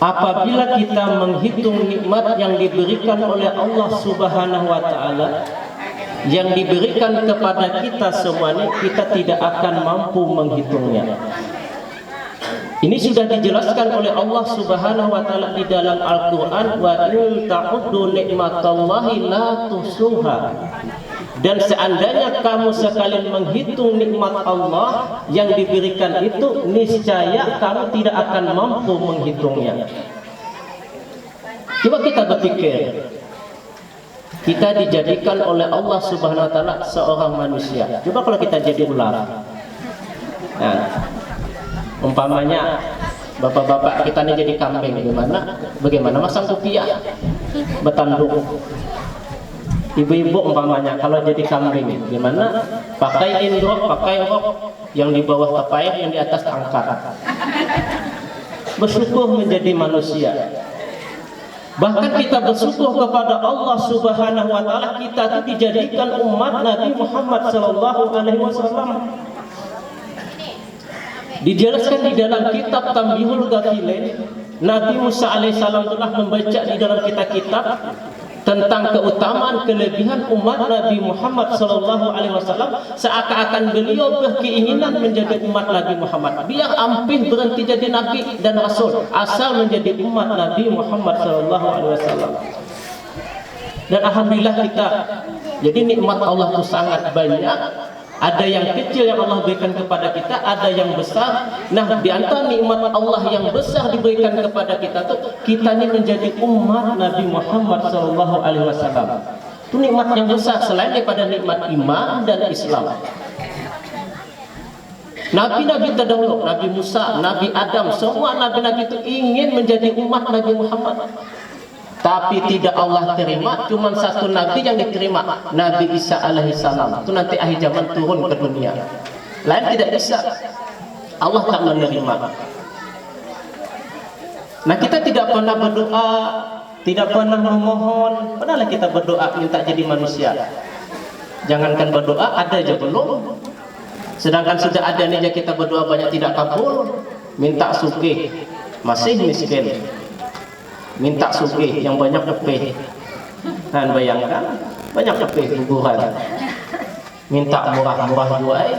apabila kita menghitung nikmat yang diberikan oleh Allah Subhanahu wa taala, yang diberikan kepada kita semuanya, kita tidak akan mampu menghitungnya. Ini sudah dijelaskan oleh Allah Subhanahu wa taala di dalam Al-Qur'an, wa in ta'uddu nikmatallahi la tuhsuha. Dan seandainya kamu sekalian menghitung nikmat Allah yang diberikan itu, niscaya kamu tidak akan mampu menghitungnya. Coba kita berpikir, kita dijadikan oleh Allah Subhanahu wa taala seorang manusia. Coba kalau kita jadi ular. Nah, umpamanya bapak-bapak kita ini jadi kambing, bagaimana masang kopiah bertanduk. Ibu-ibu umpamanya kalau jadi kambing gimana, pakai indrok, pakai rok yang di bawah kepair, yang di atas angkat. Bersyukur menjadi manusia. Bahkan kita bersyukur kepada Allah Subhanahu wa taala, kita itu dijadikan umat Nabi Muhammad sallallahu alaihi wasallam. Dijelaskan di dalam kitab Tambihul Ghafilin, Nabi Musa alaihissalam telah membaca di dalam kitab tentang keutamaan kelebihan umat Nabi Muhammad sallallahu alaihi wasallam, seakan-akan beliau berkeinginan menjadi umat Nabi Muhammad. Biar ampih berhenti jadi nabi dan rasul, asal menjadi umat Nabi Muhammad sallallahu alaihi wasallam. Dan alhamdulillah kita, jadi nikmat Allah itu sangat banyak. Ada yang kecil yang Allah berikan kepada kita, ada yang besar. Nah, di antara nikmat Allah yang besar diberikan kepada kita tuh, kita ini menjadi umat Nabi Muhammad sallallahu alaihi wasallam. Itu nikmat yang besar selain daripada nikmat iman dan Islam. Nabi-nabi terdahulu, Nabi Musa, Nabi Adam, semua nabi-nabi itu ingin menjadi umat Nabi Muhammad. Tapi tidak Allah terima, cuma satu nabi yang diterima, Nabi Isa alaihissalam. Itu nanti akhir zaman turun ke dunia. Lain tidak bisa, Allah tak menerima. Nah, kita tidak pernah berdoa, tidak pernah memohon. Pernahlah kita berdoa minta jadi manusia? Jangankan berdoa, ada aja belum. Sedangkan sudah ada nih kita berdoa banyak tidak kabul. Minta sugih, masih miskin. Minta sugih yang banyak kepih. Dan bayangkan banyak kepih kuburan. Minta murah-murah jual.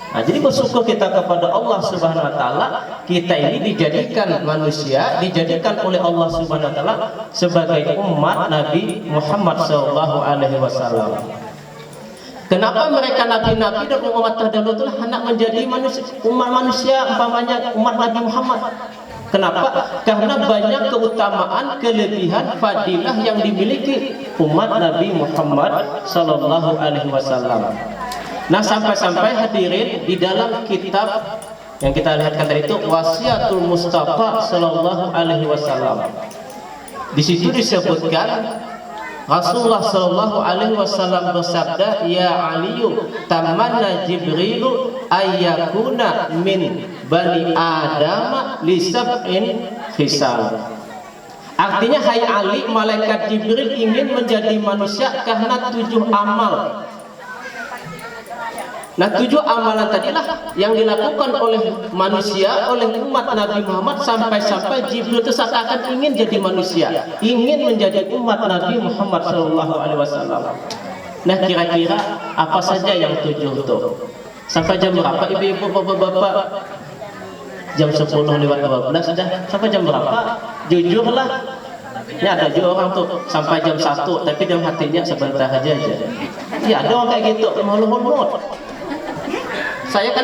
Nah, jadi bersyukur kita kepada Allah Subhanahu wa taala, kita ini dijadikan manusia, dijadikan oleh Allah Subhanahu wa taala sebagai umat Nabi Muhammad sallallahu alaihi wasallam. Kenapa mereka nabi-nabi dan umat terdahulu itu hendak menjadi manusia, umat manusia umpamanya umat Nabi Muhammad? Kenapa? Karena banyak keutamaan, kelebihan, fadilah yang dimiliki umat Nabi Muhammad sallallahu alaihi wasallam. Nah, sampai-sampai hadirin di dalam kitab yang kita lihatkan tadi itu, Wasiatul Mustafa sallallahu alaihi wasallam. Di situ disebutkan Rasulullah sallallahu alaihi wasallam bersabda, "Ya Aliyu, tamanna Jibrilu ayyakuna min bani Adam li sab'in khisal." Artinya, hai Ali, malaikat Jibril ingin menjadi manusia karena 7 amal. Nah, 7 amalan tadilah yang dilakukan oleh manusia, oleh umat Nabi Muhammad, sampai-sampai Jibril itu seakan ingin jadi manusia, ingin menjadi umat Nabi Muhammad sallallahu alaihi wasallam. Nah, kira-kira apa saja yang 7 itu? Sampai jam berapa ibu-ibu, bapak-bapak? Jam 10 lewat 12 sudah. Sampai jam berapa? Jujurlah. Ini ada juga orang tuh sampai jam 1, tapi dalam hatinya sebentar aja. Ya, ada orang kayak gitu, malu-malu. Saya kan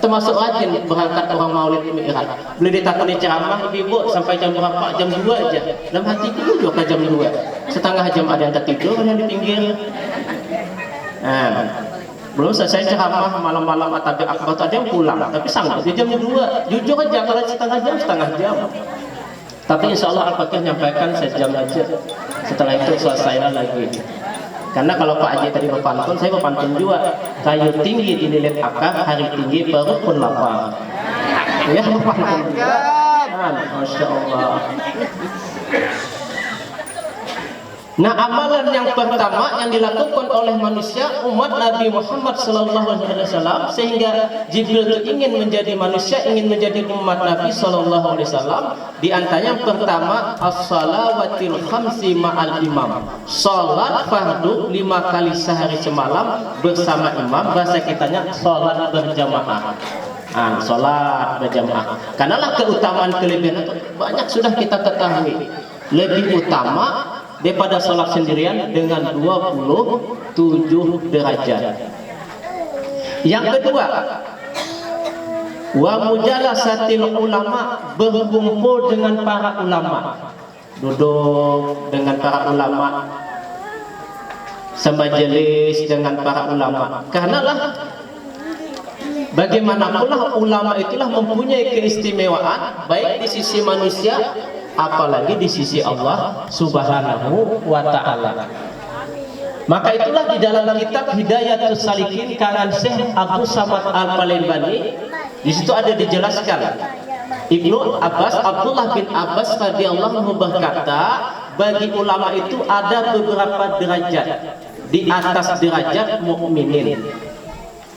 termasuk rajin berangkat orang Maulid Mi'raj. Beli ditakoni ceramah, ibu sampai jam berapa? Jam 2 aja. Dalam hati juga ke jam 2. Setengah jam ada yang tertidur, ada yang di pinggir. Nah, belum selesai ceramah malam-malam atau akbar, ada yang pulang. Tapi sanggup di jam 2. Jujur aja kalau setengah jam. Tapi insya Allah Al-Fatihah nyampaikan sejam aja. Setelah itu selesai lagi. Karena kalau Pak Haji tadi berpantun, saya berpantun juga. Kayu tinggi dililit akar, hari tinggi perut pun lapar. Ya, berpantun juga. Masya Allah. Nah, amalan yang pertama yang dilakukan oleh manusia umat Nabi Muhammad SAW, sehingga Jibril itu ingin menjadi manusia, ingin menjadi umat Nabi SAW. Di antaranya yang pertama as-salawatil khamsi ma'al imam, salat fardu 5 kali sehari semalam bersama imam. Bahasa kitanya salat berjamaah. Salat berjamaah. Karenalah keutamaan kelebihan itu banyak sudah kita ketahui. Lebih utama daripada sholat sendirian dengan 27 derajat. Yang kedua, wa mujalasatil ulama, berkumpul dengan para ulama, duduk dengan para ulama, semajelis dengan para ulama. Karenalah bagaimanapun ulama itulah mempunyai keistimewaan baik di sisi manusia apalagi di sisi Allah Subhanahu wa ta'ala. Maka itulah di dalam kitab Hidayatus Salikin karangan Syekh Abu Samad Al-Palembani, di situ ada dijelaskan Ibnu Abbas, Abdullah bin Abbas radhiyallahu anhu berkata, bagi ulama itu ada beberapa derajat di atas derajat mukminin.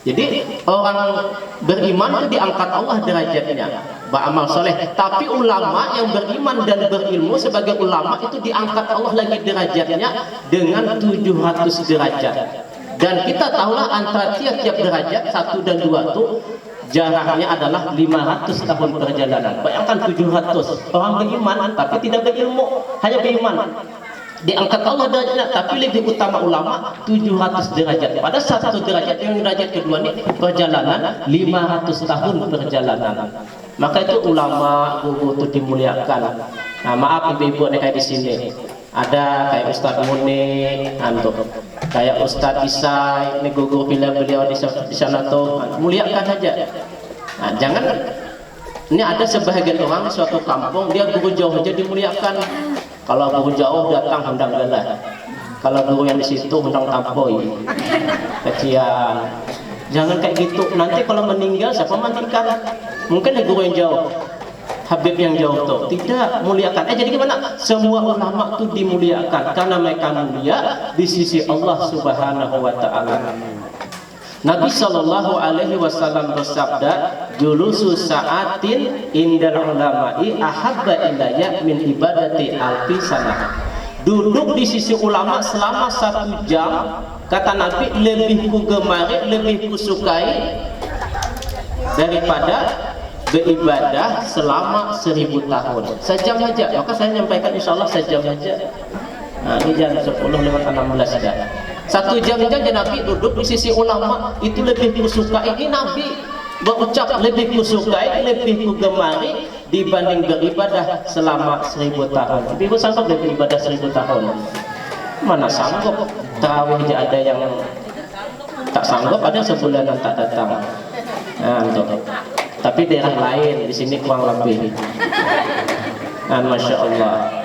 Jadi orang beriman itu diangkat Allah derajatnya, beramal soleh. Tapi ulama yang beriman dan berilmu sebagai ulama itu diangkat Allah lagi derajatnya dengan 700 derajat. Dan kita tahulah antara tiap-tiap derajat 1 dan 2 itu jaraknya adalah 500 tahun perjalanan. Bayangkan 700 orang beriman tapi tidak berilmu, hanya beriman. Diangkat Allah derajatnya, tapi lebih utama ulama 700 derajat. Pada satu derajat yang derajat kedua ini perjalanan 500 tahun perjalanan. Maka itu ulama guru itu dimuliakan. Nah, maaf ibu-ibu kayak di sini. Ada kayak Ustadz Muni, kayak Ustadz Isai, ini guru beliau di sana tuh, muliakan saja. Nah, jangan ini ada sebahagian orang di suatu kampung dia guru jauh aja dimuliakan. Kalau guru jauh datang undang galah. Kalau guru yang di situ undang tampoi. Kecian. Jangan kayak gitu. Nanti kalau meninggal siapa mandikan? Mungkin ada guru yang jauh, Habib yang jauh tuh. Tidak, muliakan. Jadi gimana? Semua ulama tuh dimuliakan karena mereka mulia di sisi Allah Subhanahu wa ta'ala. Nabi Shallallahu Alaihi Wasallam bersabda, julusu sa'atin indal ulama'i ahabba ilayya min ibadati alfi sanah. Duduk di sisi ulama selama 1 jam, kata Nabi, lebih ku gemari, lebih ku sukai daripada beribadah selama 1000 tahun. Sejam aja, maka saya menyampaikan insya Allah sejam aja. Nah, ini jam 10:16 dah. 1 jam aja Nabi duduk di sisi ulama itu lebih kusukai. Ini Nabi berucap lebih kusukai, lebih kugemari dibanding beribadah selama 1000 tahun. Tapi ibu sanggup beribadah 1000 tahun? Mana sanggup? Tarawih aja ada yang tak sanggup, ada sebulanan tak datang. Nah, tapi daerah lain di sini kurang lebih. Nah, masya Allah.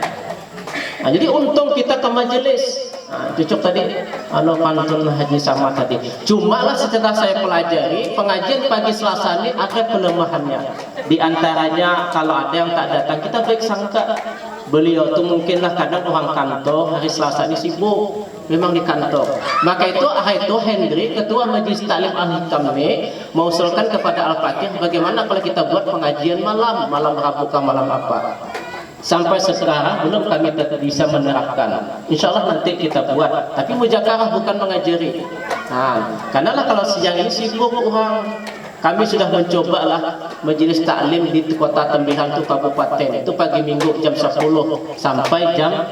Nah, jadi untung kita ke majelis. Nah, cocok tadi pantun Haji Sama tadi. Cuma lah setelah saya pelajari pengajian pagi Selasa ini ada kelemahannya. Di antaranya kalau ada yang tak datang kita baik sangka beliau tuh mungkinlah kadang orang kantor hari Selasa ini sibuk memang di kantor. Maka itu hari itu Hendri ketua Majelis Taklim Al-Hikam ini mengusulkan kepada Al-Fatih bagaimana kalau kita buat pengajian malam Rabu ke malam apa. Sampai sekarang belum kami bisa menerapkan. Insya Allah nanti kita buat. Tapi mujakarah bukan mengajari. Nah, karena lah kalau siang ini sibuk orang. Kami sudah mencoba lah majelis taklim di kota Tembihan itu kabupaten. Itu pagi minggu jam 10 sampai jam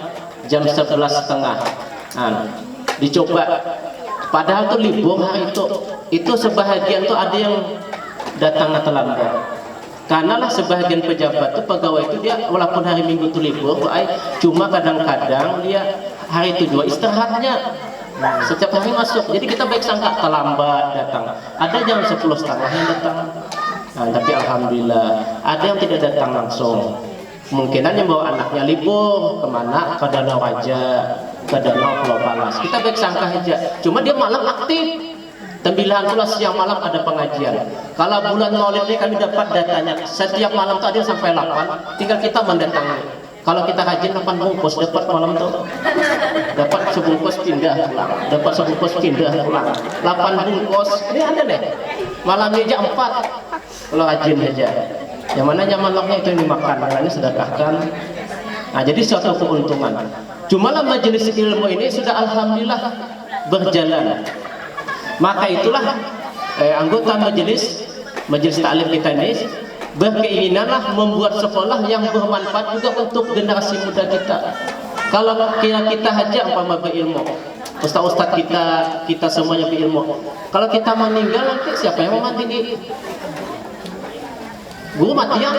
11.30. Nah, dicoba. Padahal itu libur hari itu sebahagian tuh ada yang datang terlambat. Karena lah sebagian pejabat itu pegawai itu dia walaupun hari Minggu itu libur, cuma kadang-kadang dia hari itu juga istirahatnya. Setiap hari masuk. Jadi kita baik sangka terlambat datang. Ada jam 10.30 yang datang. Nah, tapi alhamdulillah ada yang tidak datang langsung. Kemungkinan yang bawa anaknya libur kemana? Ke Danau Raja, ke Danau Pulau Palas. Kita baik sangka aja. Cuma dia malam aktif. Tembilahan pula siang malam ada pengajian. Kalau bulan Maulid ini kami dapat datanya setiap malam itu ada sampai 8. Tinggal kita mendatangi. Kalau kita rajin 8 bungkus dapat malam tuh. Dapat sebungkus pindah pulang. Dapat sebungkus pindah pulang. 8 bungkus. Ini ada deh. Malamnya aja 4. Kalau rajin aja. Yang mana nyaman itu yang dimakan, yang lainnya sedekahkan. Nah, jadi suatu keuntungan. Cuma lah majelis ilmu ini sudah alhamdulillah berjalan. Maka itulah anggota majelis taklim kita ini berkeinginanlah membuat sekolah yang bermanfaat juga untuk generasi muda kita. Kalau kita aja umpama berilmu, ustaz-ustaz kita semuanya berilmu. Kalau kita meninggal nanti siapa yang mau mati? Guru matian.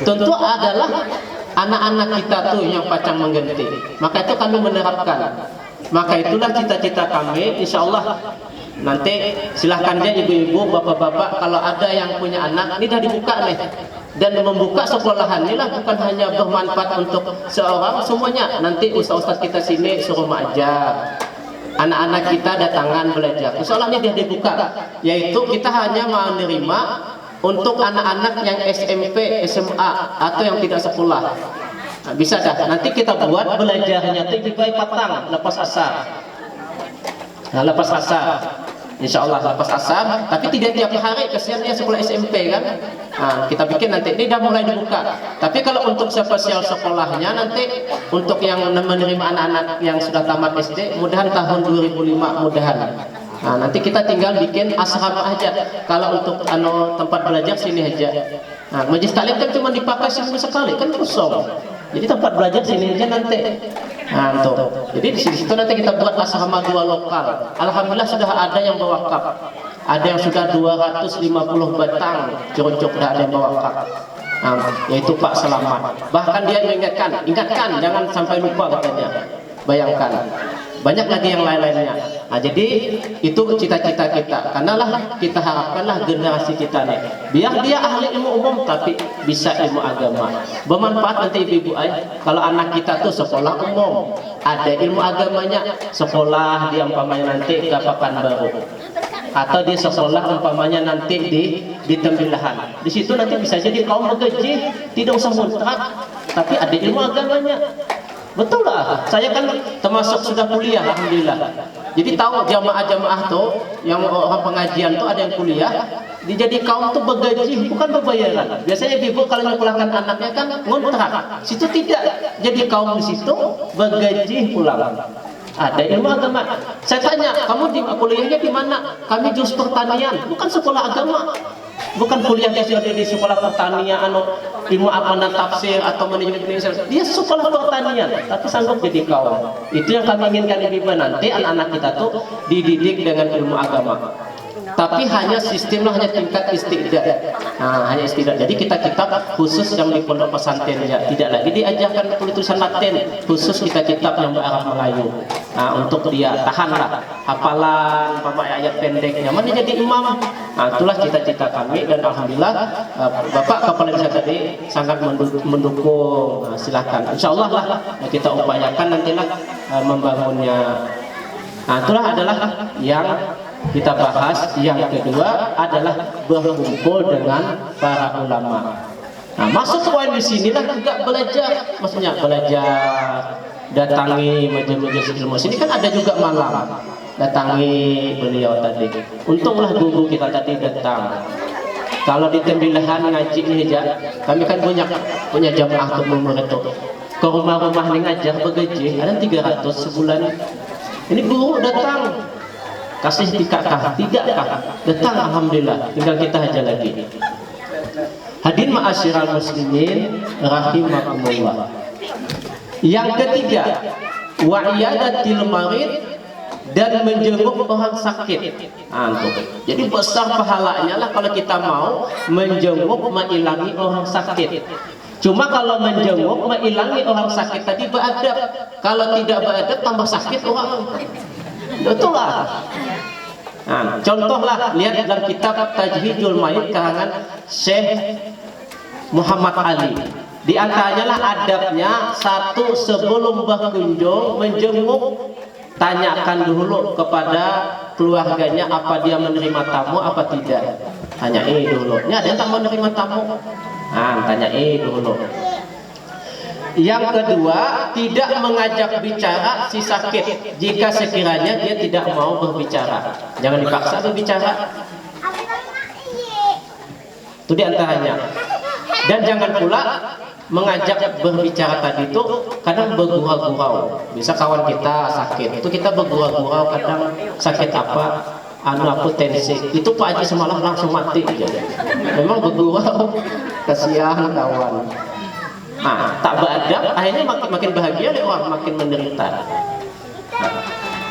Tentu adalah anak-anak kita tuh yang pacang mengganti. Maka itu kami menerapkan. Maka itulah cita-cita kami. Insya Allah nanti silahkan aja ibu-ibu, bapak-bapak, kalau ada yang punya anak, ini dah dibuka nih. Dan membuka sekolahan inilah bukan hanya bermanfaat untuk seorang, semuanya. Nanti ustaz-ustaz kita sini suruh mengajar, anak-anak kita datangan belajar. Insya Allah ini dah dibuka, yaitu kita hanya menerima untuk anak-anak yang SMP, SMA atau yang tidak sekolah. Nah, bisa dah. Nanti kita buat belajarnya itu baik patang lepas asar. Nah, lepas asar. Insya Allah lepas asar, tapi tidak tiap hari, kesian dia sekolah SMP kan. Nah, kita bikin nanti, ini dah mulai dibuka. Tapi kalau untuk spesial sekolahnya nanti, untuk yang menerima anak-anak yang sudah tamat SD, mudahan tahun 2005 mudahan. Nah, nanti kita tinggal bikin asrama aja. Kalau untuk tempat belajar sini aja. Nah, majelis taklim kan cuma dipakai seminggu sekali, kan kosong. Jadi tempat belajar sini aja nanti. Nah, tuh. Jadi di situ nanti kita buat asrama 2 lokal. Alhamdulillah sudah ada yang berwakaf. Ada yang sudah 250 batang cucuk dah ada yang berwakaf. Nah, yaitu Pak Selamat. Bahkan dia mengingatkan, ingatkan jangan sampai lupa katanya. Bayangkan. Banyak lagi yang lain-lainnya. Nah, jadi itu cita-cita kita. Karena lah kita harapkanlah generasi kita nih, biar dia ahli ilmu umum tapi bisa ilmu agama. Bermanfaat nanti ibu-ibu kalau anak kita tuh sekolah umum, ada ilmu agamanya, sekolah dia umpamanya nanti ke Pekanbaru. Atau di sekolah umpamanya nanti di Tembilahan. Di situ nanti bisa jadi kaum begaji, tidak usah kontrak, tapi ada ilmu agamanya. Betul lah, saya kan termasuk sudah kuliah alhamdulillah. Jadi tahu jamaah-jamaah tuh yang orang pengajian tuh ada yang kuliah, jadi kaum tuh bergaji bukan berbayaran. Biasanya ibu kalau nyekolahkan anaknya kan ngontrak. Situ tidak. Jadi kaum di situ bergaji pulang. Ada ilmu agama. Saya tanya, kamu di kuliahnya di mana? Kami jus pertanian, bukan sekolah agama. Bukan kuliah di sekolah pertanian, ilmu apa tafsir atau manajemen bisnis. Dia sekolah pertanian, tapi sanggup jadi kaum. Itu yang kami inginkan ibu nanti anak-anak kita tuh dididik dengan ilmu agama. Tapi hanya sistemnya hanya tingkat istiqdad. Nah, hanya istiqdad. Jadi kita kitab khusus yang di pondok pesantren ya, tidak lagi diajarkan tulisan Latin, khusus kita kitab yang berarah Melayu. Nah, untuk dia tahanlah hafalan, ayat pendeknya. Mana jadi imam. Nah, itulah cita-cita kami dan alhamdulillah Bapak Kepala Desa tadi sangat mendukung. Nah, silakan. Insyaallah lah kita upayakan nantilah membangunnya. Nah, itulah adalah yang kita bahas. Yang kedua adalah berkumpul dengan para ulama. Nah, masuk poin di sinilah juga belajar, maksudnya belajar, datangi majelis ilmu. Sini kan ada juga malam, datangi beliau tadi. Untunglah guru kita tadi datang. Kalau di Tembilahan ngaji ini aja, kami kan punya jamaah umum itu. Ke rumah-rumah nih ngajar begaji, ada 300 sebulan. Ini guru datang. Kasih tidakkah? Tidakkah? Datang alhamdulillah. Tinggal kita aja lagi. Hadirin ma'asyiral muslimin rahimakumullah. Yang ketiga, wa'iyadatil marid, dan menjenguk orang sakit. Jadi besar pahalanya lah kalau kita mau menjenguk mengilangi orang sakit. Cuma kalau menjenguk mengilangi orang sakit tadi beradab. Kalau tidak beradab tambah sakit orang. Betul lah. Nah, contohlah lihat dalam kitab Tajhidul Mayit karangan Syekh Muhammad Ali. Di antaranya lah adabnya, satu, sebelum berkunjung menjenguk, tanyakan dulu kepada keluarganya apa dia menerima tamu apa tidak. Tanyain dulu. Ini ada yang tak menerima tamu? Nah, tanyain dulu. Yang kedua, tidak mengajak bicara si sakit jika sekiranya dia tidak mau berbicara. Jangan dipaksa berbicara. Itu diantaranya. Dan jangan pula mengajak berbicara tadi itu kadang bergurau-gurau. Bisa kawan kita sakit, itu kita bergurau-gurau kadang sakit apa, tensi. Itu Pak Haji semalam langsung mati aja. Memang bergurau, kasihan kawan. Nah, tak beradab, akhirnya makin bahagia orang makin menderita.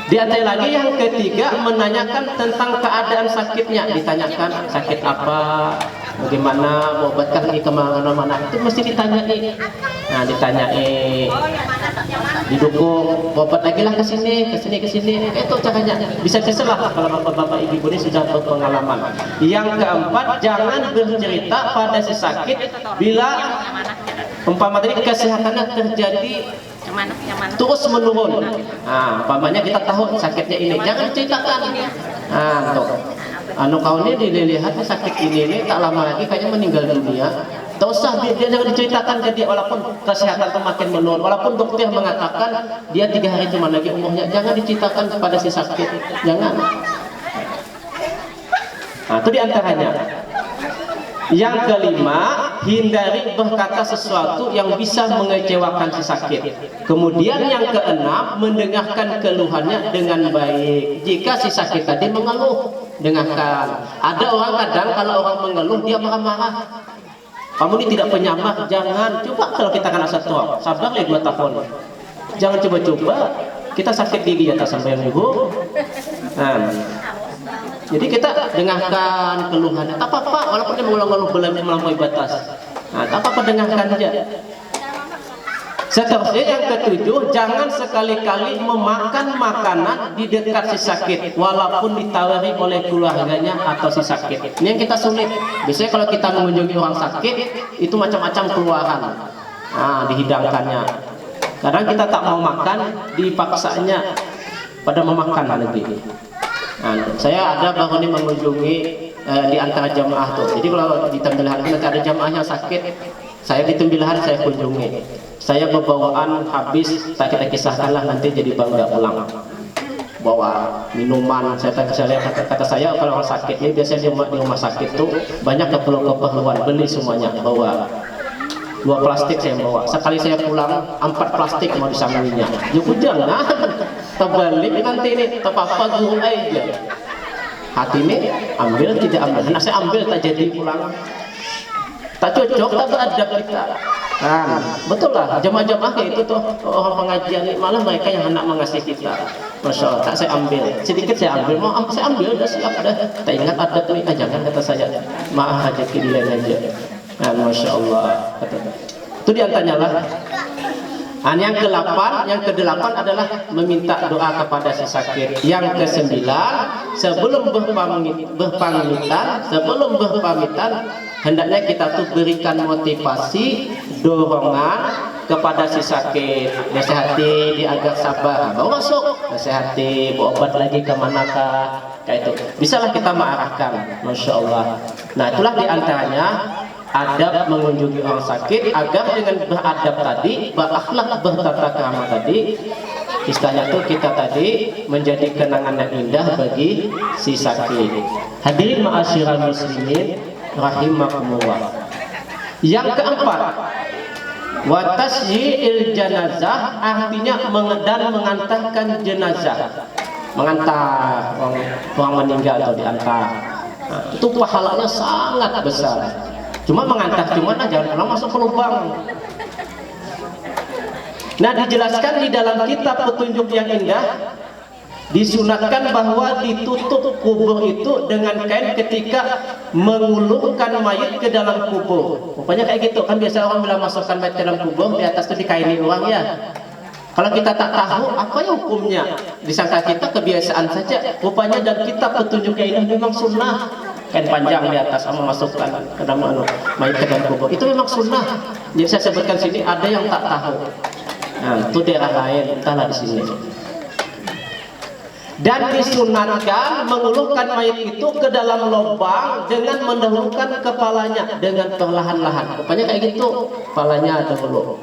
Di antara lagi yang ketiga, menanyakan tentang keadaan sakitnya, ditanyakan sakit apa, bagaimana, obatkan lagi kemana-mana, itu mesti ditanyai. Nah, ditanyai, didukung, obat lagi lah ke sini. Itu caranya. Bisa lah kalau bapak-bapak ibu ini sudah berpengalaman. Yang keempat, jangan bercerita pada si sakit bila umpama tadi kesehatannya terjadi terus menurun. Nah, umpamanya kita tahu sakitnya ini, jangan ceritakan. Nah, tuh, kau ini dilihat sakit ini tak lama lagi kayaknya meninggal dunia. Tak usah dia jangan diceritakan ke dia, walaupun kesehatan makin menurun, walaupun dokter mengatakan dia 3 hari cuma lagi umurnya, jangan diceritakan kepada si sakit, jangan. Nah, itu diantaranya. Yang kelima, hindari berkata sesuatu yang bisa mengecewakan si sakit. Kemudian yang keenam, mendengarkan keluhannya dengan baik. Jika si sakit tadi mengeluh, dengarkan. Ada orang kadang kalau orang mengeluh dia marah-marah. Kamu ini tidak penyamar, jangan. Coba kalau kita kan asal tua, sabar ya 2 tahun. Jangan coba-coba. Kita sakit gigi atas sampai minggu. Nah, jadi kita dengarkan keluhannya, tak apa-apa, walaupun dia mengeluh-ngeluh melampaui batas. Nah, tak apa-apa, dengarkan aja. Seterusnya yang ketujuh, jangan sekali-kali memakan makanan di dekat si sakit, walaupun ditawari oleh keluarganya atau si sakit. Ini yang kita sulit. Biasanya kalau kita mengunjungi orang sakit, itu macam-macam keluaran. Nah, dihidangkannya. Kadang kita tak mau makan, dipaksanya pada memakan lebih. Nah, saya ada baru ini mengunjungi di antara jamaah tuh. Jadi kalau di Tembilahan nanti ada jamaah yang sakit, saya di Tembilahan saya kunjungi. Saya berbawaan habis, tak kita kisahkanlah nanti jadi bangga pulang. Bawa minuman, kata saya kalau orang sakit ini biasanya di rumah sakit tuh banyak keperluan, beli semuanya, bawa 2 plastik saya bawa. Sekali saya pulang 4 plastik mau disambunginya. Ya jangan, terbalik nanti ini terpapa guru aja. Hati ini ambil tidak ambil. Nah, saya ambil tak jadi pulang. Tak cocok, tak beradab kita. Nah, betul lah, jamaah-jamaah kayak itu tuh orang pengajian ini, malah mereka yang hendak mengasihi kita. Masya Allah, tak saya ambil, sedikit saya ambil, mau saya ambil, udah siap dah. Tak ingat adab nih, jangan kata saya, maaf aja kirian aja. Nah, Masya Allah, itu diantaranya lah. Nah, yang ke-8 adalah meminta doa kepada si sakit. Yang ke-9, sebelum berpamitan, hendaknya kita tuh berikan motivasi, dorongan kepada si sakit. Nasihati dia agak sabar, baru masuk. Nasihati, berobat lagi ke manakah, kayak itu. Bisalah kita mengarahkan, Masya Allah. Nah, itulah diantaranya adab mengunjungi orang sakit, agar dengan beradab tadi, berakhlak, bertata krama tadi, istilahnya tuh kita tadi menjadi kenangan yang indah bagi si sakit. Hadirin ma'asyiral muslimin rahimakumullah. Yang keempat, wa tasyi'il janazah, artinya mengantarkan jenazah, mengantar orang meninggal atau diantar. Nah, itu pahalanya sangat besar. Cuma mengantar jangan pulang masuk ke lubang. Nah, dijelaskan di dalam kitab Petunjuk yang Indah, disunatkan bahwa ditutup kubur itu dengan kain ketika mengulurkan mayat ke dalam kubur. Pokoknya kayak gitu kan, biasa orang bila masukkan mayat ke dalam kubur, di atas itu dikaini uang ya. Kalau kita tak tahu apa ya hukumnya, disangka kita kebiasaan saja. Rupanya dan kitab Petunjuk yang Indah memang sunnah. Kain panjang di atas sama masukkan ke dalam mayat ke dalam kubur, itu memang sunnah. Jadi saya sebutkan sini, ada yang tak tahu. Nah, itu daerah lain, entahlah di sini. Dan disunatkan mengulurkan mayat itu ke dalam lubang dengan mendahulukan kepalanya dengan perlahan-lahan. Rupanya kayak gitu, kepalanya dahulu.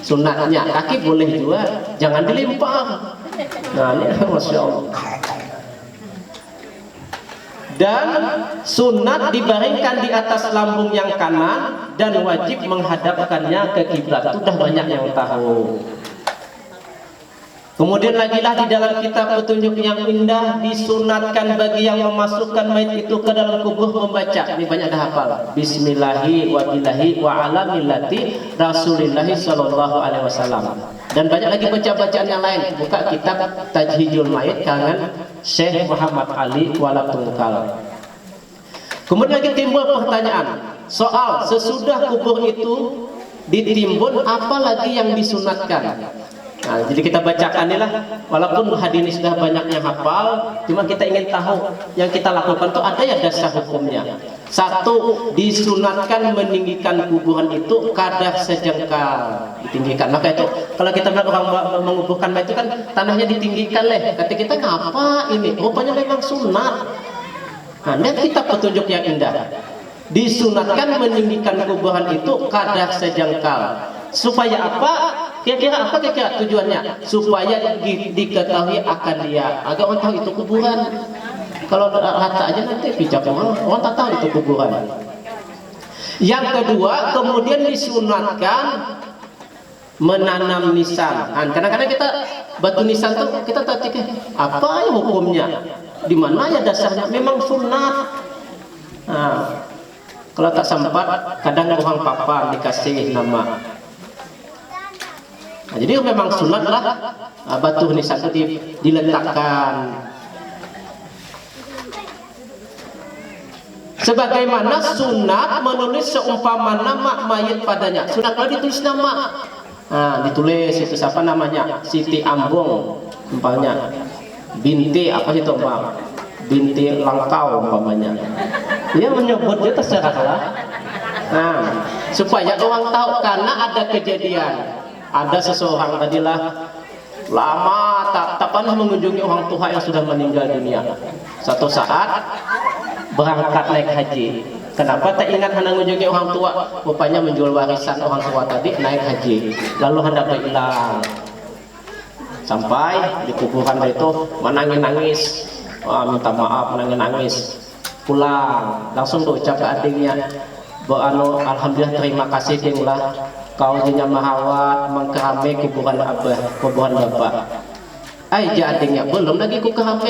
sunatnya. Kaki boleh juga, jangan dilempar. Nah ini Masya Allah. Dan sunat dibaringkan di atas lambung yang kanan dan wajib menghadapkannya ke kiblat. Sudah banyak yang tahu. Kemudian lagilah di dalam kitab petunjuk yang indah disunatkan bagi yang memasukkan mayat itu ke dalam kubur membaca. Ini banyak dah hafal. Bismillahi wa billahi wa ala millati Rasulillahi sallallahu alaihi wasallam. Dan banyak lagi baca-bacaan yang lain. Buka kitab Tajhijul Mayit karangan Syekh Muhammad Ali Kuala Tungkal. Kemudian lagi timbul pertanyaan soal sesudah kubur itu ditimbun apa lagi yang disunatkan. Nah, jadi kita bacakan inilah, walaupun hadirin sudah banyak yang hafal, cuma kita ingin tahu yang kita lakukan itu ada ya dasar hukumnya. Satu, disunatkan meninggikan kuburan itu kadar sejengkal, ditinggikan. Maka itu kalau kita melihat orang menguburkan itu kan tanahnya ditinggikan leh. Kata kita ngapa ini? Rupanya memang sunat. Nah, lihat kita petunjuk yang indah. Disunatkan meninggikan kuburan itu kadar sejengkal. Supaya apa? Kira-kira apa kira-kira tujuannya? Supaya diketahui akan dia. Agar orang tahu itu kuburan. Kalau rata aja nanti pijak orang tak tahu itu kuburan. Yang kedua, kemudian disunatkan menanam nisan. Kadang-kadang kita batu nisan tuh kita tak cek apa ya hukumnya? Di mana ya dasarnya? Memang sunat. Nah, kalau tak sempat, kadang orang papa dikasih nama. Nah, jadi memang sunat lah batu nisan itu diletakkan. Sebagaimana sunat menulis seumpama nama mayat padanya. Sunat kalau ditulis nama. Nah, ditulis itu siapa namanya? Siti Ambung umpamanya. Binti apa sih itu Bang? Binti Langkau umpamanya. Dia menyebut dia terserah lah. Nah, supaya orang tahu karena ada kejadian. Ada seseorang tadilah lama tak pernah mengunjungi orang tua yang sudah meninggal dunia. Satu saat berangkat naik haji. Kenapa tak ingat hendak mengunjungi orang tua? Rupanya menjual warisan orang tua tadi naik haji. Lalu hendak hilang. Sampai di kuburan itu menangis-nangis. Minta maaf, menangis-nangis. Pulang, langsung berucap ke adiknya, alhamdulillah terima kasih dinglah. Kau hanya merawat, mengkerame kuburan abah, kuburan bapak. Aja adiknya belum lagi ku kerame.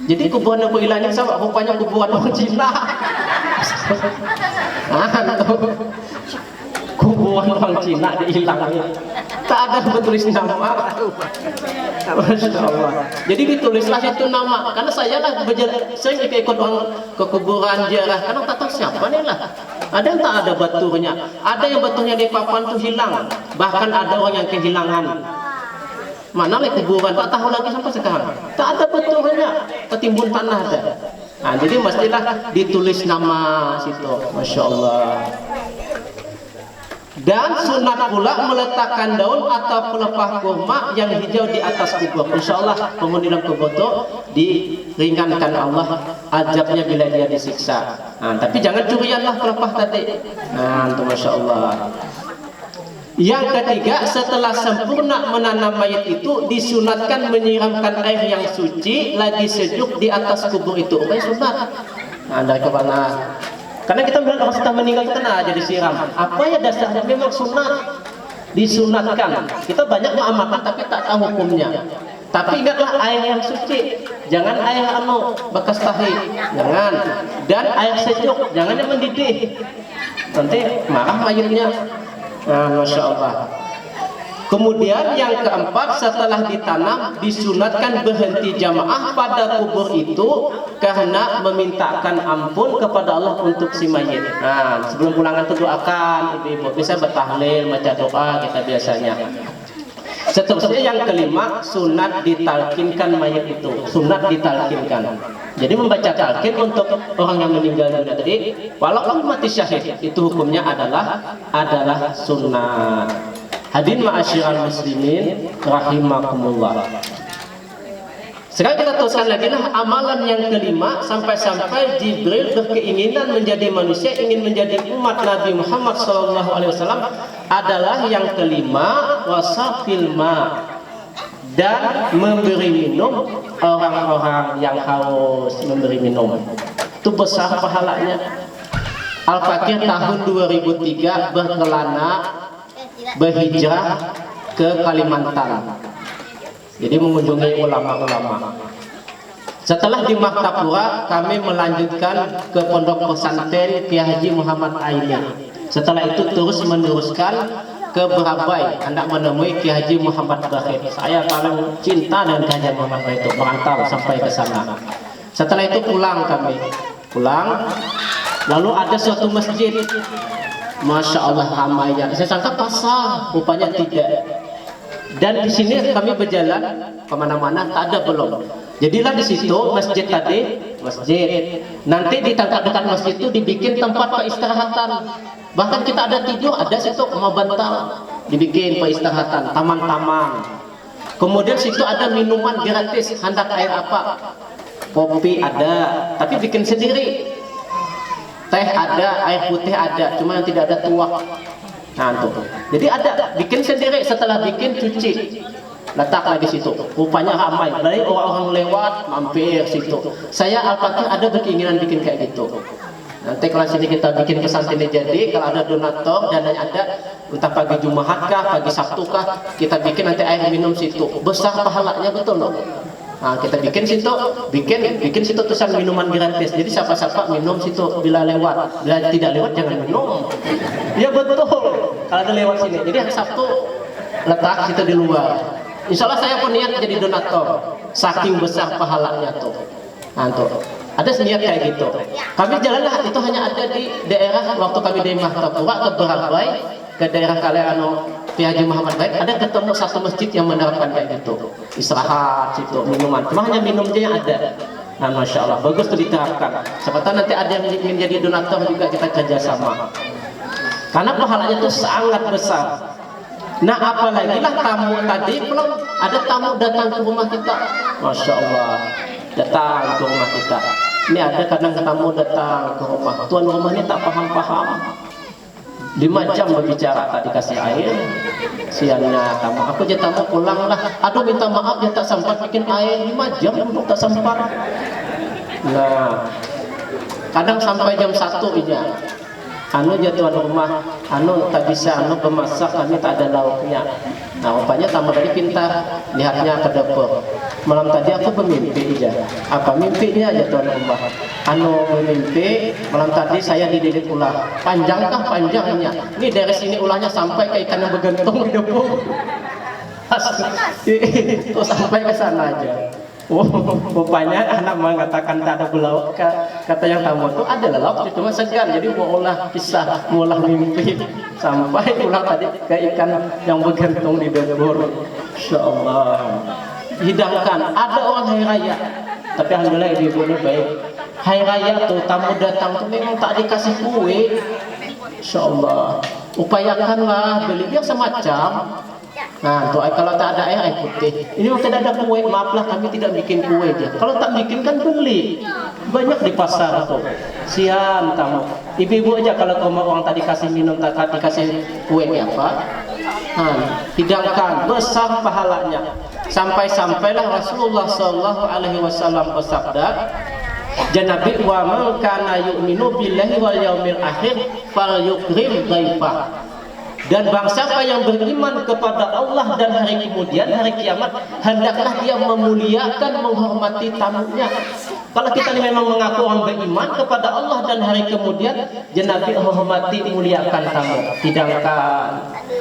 Jadi kuburan aku hilangnya sama rupanya kuburan orang Cina. Kuburan orang Cina dihilangnya. Tak ada bertulis nama. Masya Allah. Jadi ditulislah itu nama. Karena saya lah sering ikut orang ke kuburan ziarah. Karena tak tahu siapa nih lah. Ada yang tak ada baturnya. Ada yang baturnya di papan tuh hilang. Bahkan ada orang yang kehilangan. Mana lagi kuburan tak tahu lagi sampai sekarang. Tak ada baturnya. Ketimbun tanah ada. Nah, jadi mestilah ditulis nama situ. Masya Allah. Dan sunat pula meletakkan daun atau pelepah kurma yang hijau di atas kubur. Insyaallah penghuni kubur itu diringankan Allah azabnya bila dia disiksa. Nah, tapi jangan curianlah pelepah tadi. Nah, itu Masya Allah. Yang ketiga, setelah sempurna menanam mayat itu disunatkan menyiramkan air yang suci lagi sejuk di atas kubur itu. Apa sunat? Nah, dari kemana? Karena kita melihat orang sudah meninggal kena aja disiram. Apa ya dasarnya? Memang sunat, disunatkan. Kita banyak mengamalkan tapi tak tahu hukumnya. Tapi ingatlah air yang suci, jangan air bekas tahi, jangan. Dan air sejuk, jangan yang mendidih. Nanti marah mayatnya. Nah, Masya Allah. Kemudian yang keempat, setelah ditanam disunatkan berhenti jamaah pada kubur itu karena memintakan ampun kepada Allah untuk si mayit. Nah, sebelum pulangan itu doakan ibu-ibu, bisa bertahlil, baca doa kita biasanya. Seterusnya yang kelima, sunat ditalkinkan mayat itu. Sunat ditalkinkan. Jadi membaca talqin untuk orang yang meninggal dunia tadi, walaupun mati syahid, itu hukumnya adalah sunat. Hadirin ma'asyiral muslimin rahimakumullah. Sekarang kita teruskan lagi lah amalan yang kelima, sampai-sampai Jibril berkeinginan menjadi manusia, ingin menjadi umat Nabi Muhammad SAW adalah yang kelima, wasafil ma, dan memberi minum orang-orang yang haus, memberi minum. Itu besar pahalanya. Al-Fakir tahun 2003 berkelana berhijrah ke Kalimantan. Jadi mengunjungi ulama-ulama. Setelah di Martapura, kami melanjutkan ke pondok pesantren Kiai Haji Muhammad Aini. Setelah itu terus meneruskan ke Berabai, hendak menemui Kiai Haji Muhammad Bahir. Saya paling cinta dengan Kiai Haji Muhammad Bahir, itu merantau sampai ke sana. Setelah itu pulang kami, lalu ada suatu masjid, masya Allah ramainya. Saya sangka pasar, rupanya tidak. Dan di sini kami berjalan kemana-mana, tak ada belum. Jadilah di situ masjid tadi, masjid. Nanti di dekat masjid itu dibikin tempat peristirahatan. Bahkan kita ada tidur, ada situ mau bantal, dibikin peristirahatan, taman-taman. Kemudian situ ada minuman gratis, hendak air apa, kopi ada, tapi bikin sendiri. Teh ada, air putih ada, cuma yang tidak ada tuak. Nah, tuh. Jadi ada, bikin sendiri, setelah bikin cuci, letak lagi situ. Rupanya ramai, dari orang-orang lewat mampir situ. Saya Al-Fakir ada berkeinginan bikin kayak gitu. Nanti kalau sini kita bikin pesantren jadi, kalau ada donatur dananya ada, entah pagi Jumat kah, pagi Sabtu kah, kita bikin nanti air minum situ. Besar pahalanya, betul loh. Nah, kita bikin situ, bikin situ tulisan minuman gratis. Jadi siapa-siapa minum situ bila lewat. Bila tidak lewat jangan minum. Ya betul. Kalau ada lewat sini. Jadi hari Sabtu letak situ di luar. Insya Allah saya pun niat jadi donatur. Saking besar pahalanya tuh. Nah, tuh. Ada niat kayak gitu. Kami jalanlah, itu hanya ada di daerah waktu kami dari Martapura ke Berabai, ke daerah Kaleano Kiai Haji Muhammad Baik, ada ketemu satu masjid yang menerapkan kayak gitu, istirahat situ, minuman, cuma hanya minumnya yang ada. Nah, masya Allah, bagus tuh diterapkan. Siapa tahu nanti ada yang ingin jadi donatur juga, kita kerjasama. Karena pahalanya itu sangat besar. Nah, apalagi lah tamu tadi, belum ada tamu datang ke rumah kita, masya Allah, datang ke rumah kita. Ini ada kadang tamu datang ke rumah, tuan rumah ini tak paham-paham. 5 jam berbicara, tak dikasih air. Siangnya tamu, aku je tamu pulanglah. Aduh minta maaf dia tak sempat bikin air, 5 jam untuk tak sempat. Nah, kadang sampai jam 1 aja. Anu je tuan rumah, anu tak bisa, anu pemasak, kami tak ada lauknya. Nah, rupanya tamu tadi pintar, lihatnya ke dapur. Malam tadi aku bermimpi aja. Apa mimpinya aja tuan rumah? Anu bermimpi, malam tadi saya dididik ular. Panjangkah panjangnya? Ini dari sini ulahnya sampai ke ikan yang bergantung di dapur. Terus sampai ke sana aja. Oh, rupanya anak mengatakan tak ada belauk. Kata yang tamu itu ada lauk, cuma segan. Jadi mau olah pisah, mau olah mimpi sampai ulah tadi ke ikan yang bergantung di dapur. Insya Allah. Hidangkan. Ada orang hari raya, tapi alhamdulillah ibu ini baik. Hari raya tuh tamu datang tuh memang tak dikasih kue. Insya Allah. Upayakanlah beli yang semacam. Nah, tuh kalau tak ada air putih. Ini memang tidak ada kue, maaflah kami tidak bikin kue aja. Kalau tak bikin kan beli. Banyak di pasar tuh. Sian tamu. Ibu-ibu aja kalau kamu orang tadi kasih minum, tak dikasih kue apa? Nah, hidangkan, besar pahalanya. Sampai-sampailah Rasulullah SAW bersabda, Janabi wa man kana yu'minu billahi wal yaumil akhir falyukrim dhaifah. Dan bangsa siapa yang beriman kepada Allah dan hari kemudian, hari kiamat, hendaklah dia memuliakan, menghormati tamunya. Kalau kita ini memang mengaku orang beriman kepada Allah dan hari kemudian, Nabi menghormati, muliakan tamu, hidangkan.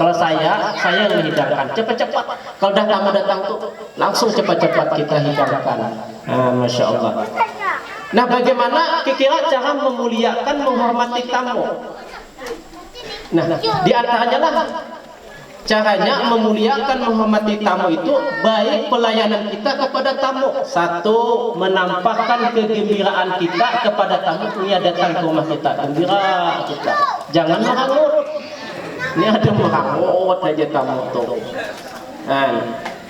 Kalau saya yang menghidangkan, cepat-cepat. Kalau dah tamu datang tuh, langsung cepat-cepat kita hidangkan. Masya Allah. Nah, bagaimana kira-kira cara memuliakan, menghormati tamu? Nah, di antaranya lah caranya memuliakan, menghormati tamu itu baik pelayanan kita kepada tamu. Satu, menampakkan kegembiraan kita kepada tamu yang datang ke rumah kita. Gembira kita, jangan merangut. Ini ada merangut aja tamu tuh. Nah,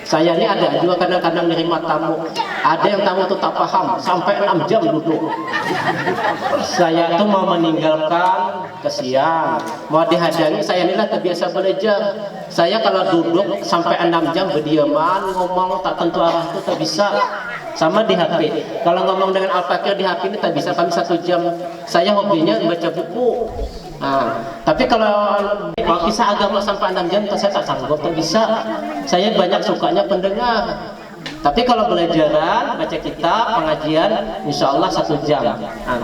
Saya ini ada juga kadang-kadang nerima tamu. Ada yang tamu tuh tak paham, sampai 6 jam duduk. Saya tuh mau meninggalkan kesian, mau dihadangi. Saya inilah terbiasa belajar. Saya kalau duduk sampai 6 jam berdiaman, ngomong tak tentu arah itu tak bisa. Sama di HP. Kalau ngomong dengan Al-Fakir di HP ini tak bisa, kami 1 jam. Saya hobinya baca buku. Nah, tapi kalau mau kisah agama sampai 6 jam, saya tak sanggup, tak bisa. Saya banyak sukanya pendengar. Tapi kalau belajaran, baca kitab, pengajian, insya Allah 1 jam. Nah,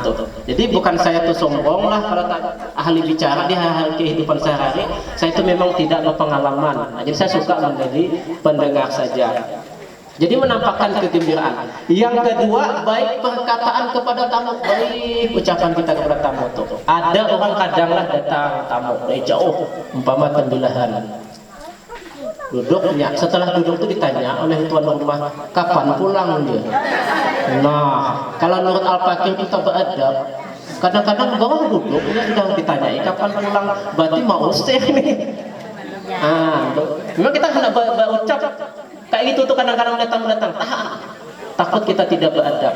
jadi bukan saya tuh sombong lah kalau tak ahli bicara di hal-hal kehidupan sehari-hari. Saya itu memang tidak berpengalaman. Nah, jadi saya suka menjadi pendengar saja. Jadi menampakkan kegembiraan. Yang kedua, baik perkataan kepada tamu, baik ucapan kita kepada tamu tuh. Ada orang kadanglah datang tamu dari jauh, umpama tembilahan. Duduknya, setelah duduk itu ditanya oleh tuan rumah, kapan pulang dia? Nah, kalau menurut Al-Fakir kita beradab, kadang-kadang bawah duduk dia sudah ditanyai kapan pulang, berarti mau usir nih. Memang kita hendak berucap kayak gitu tuh, kadang-kadang datang takut kita tidak beradab.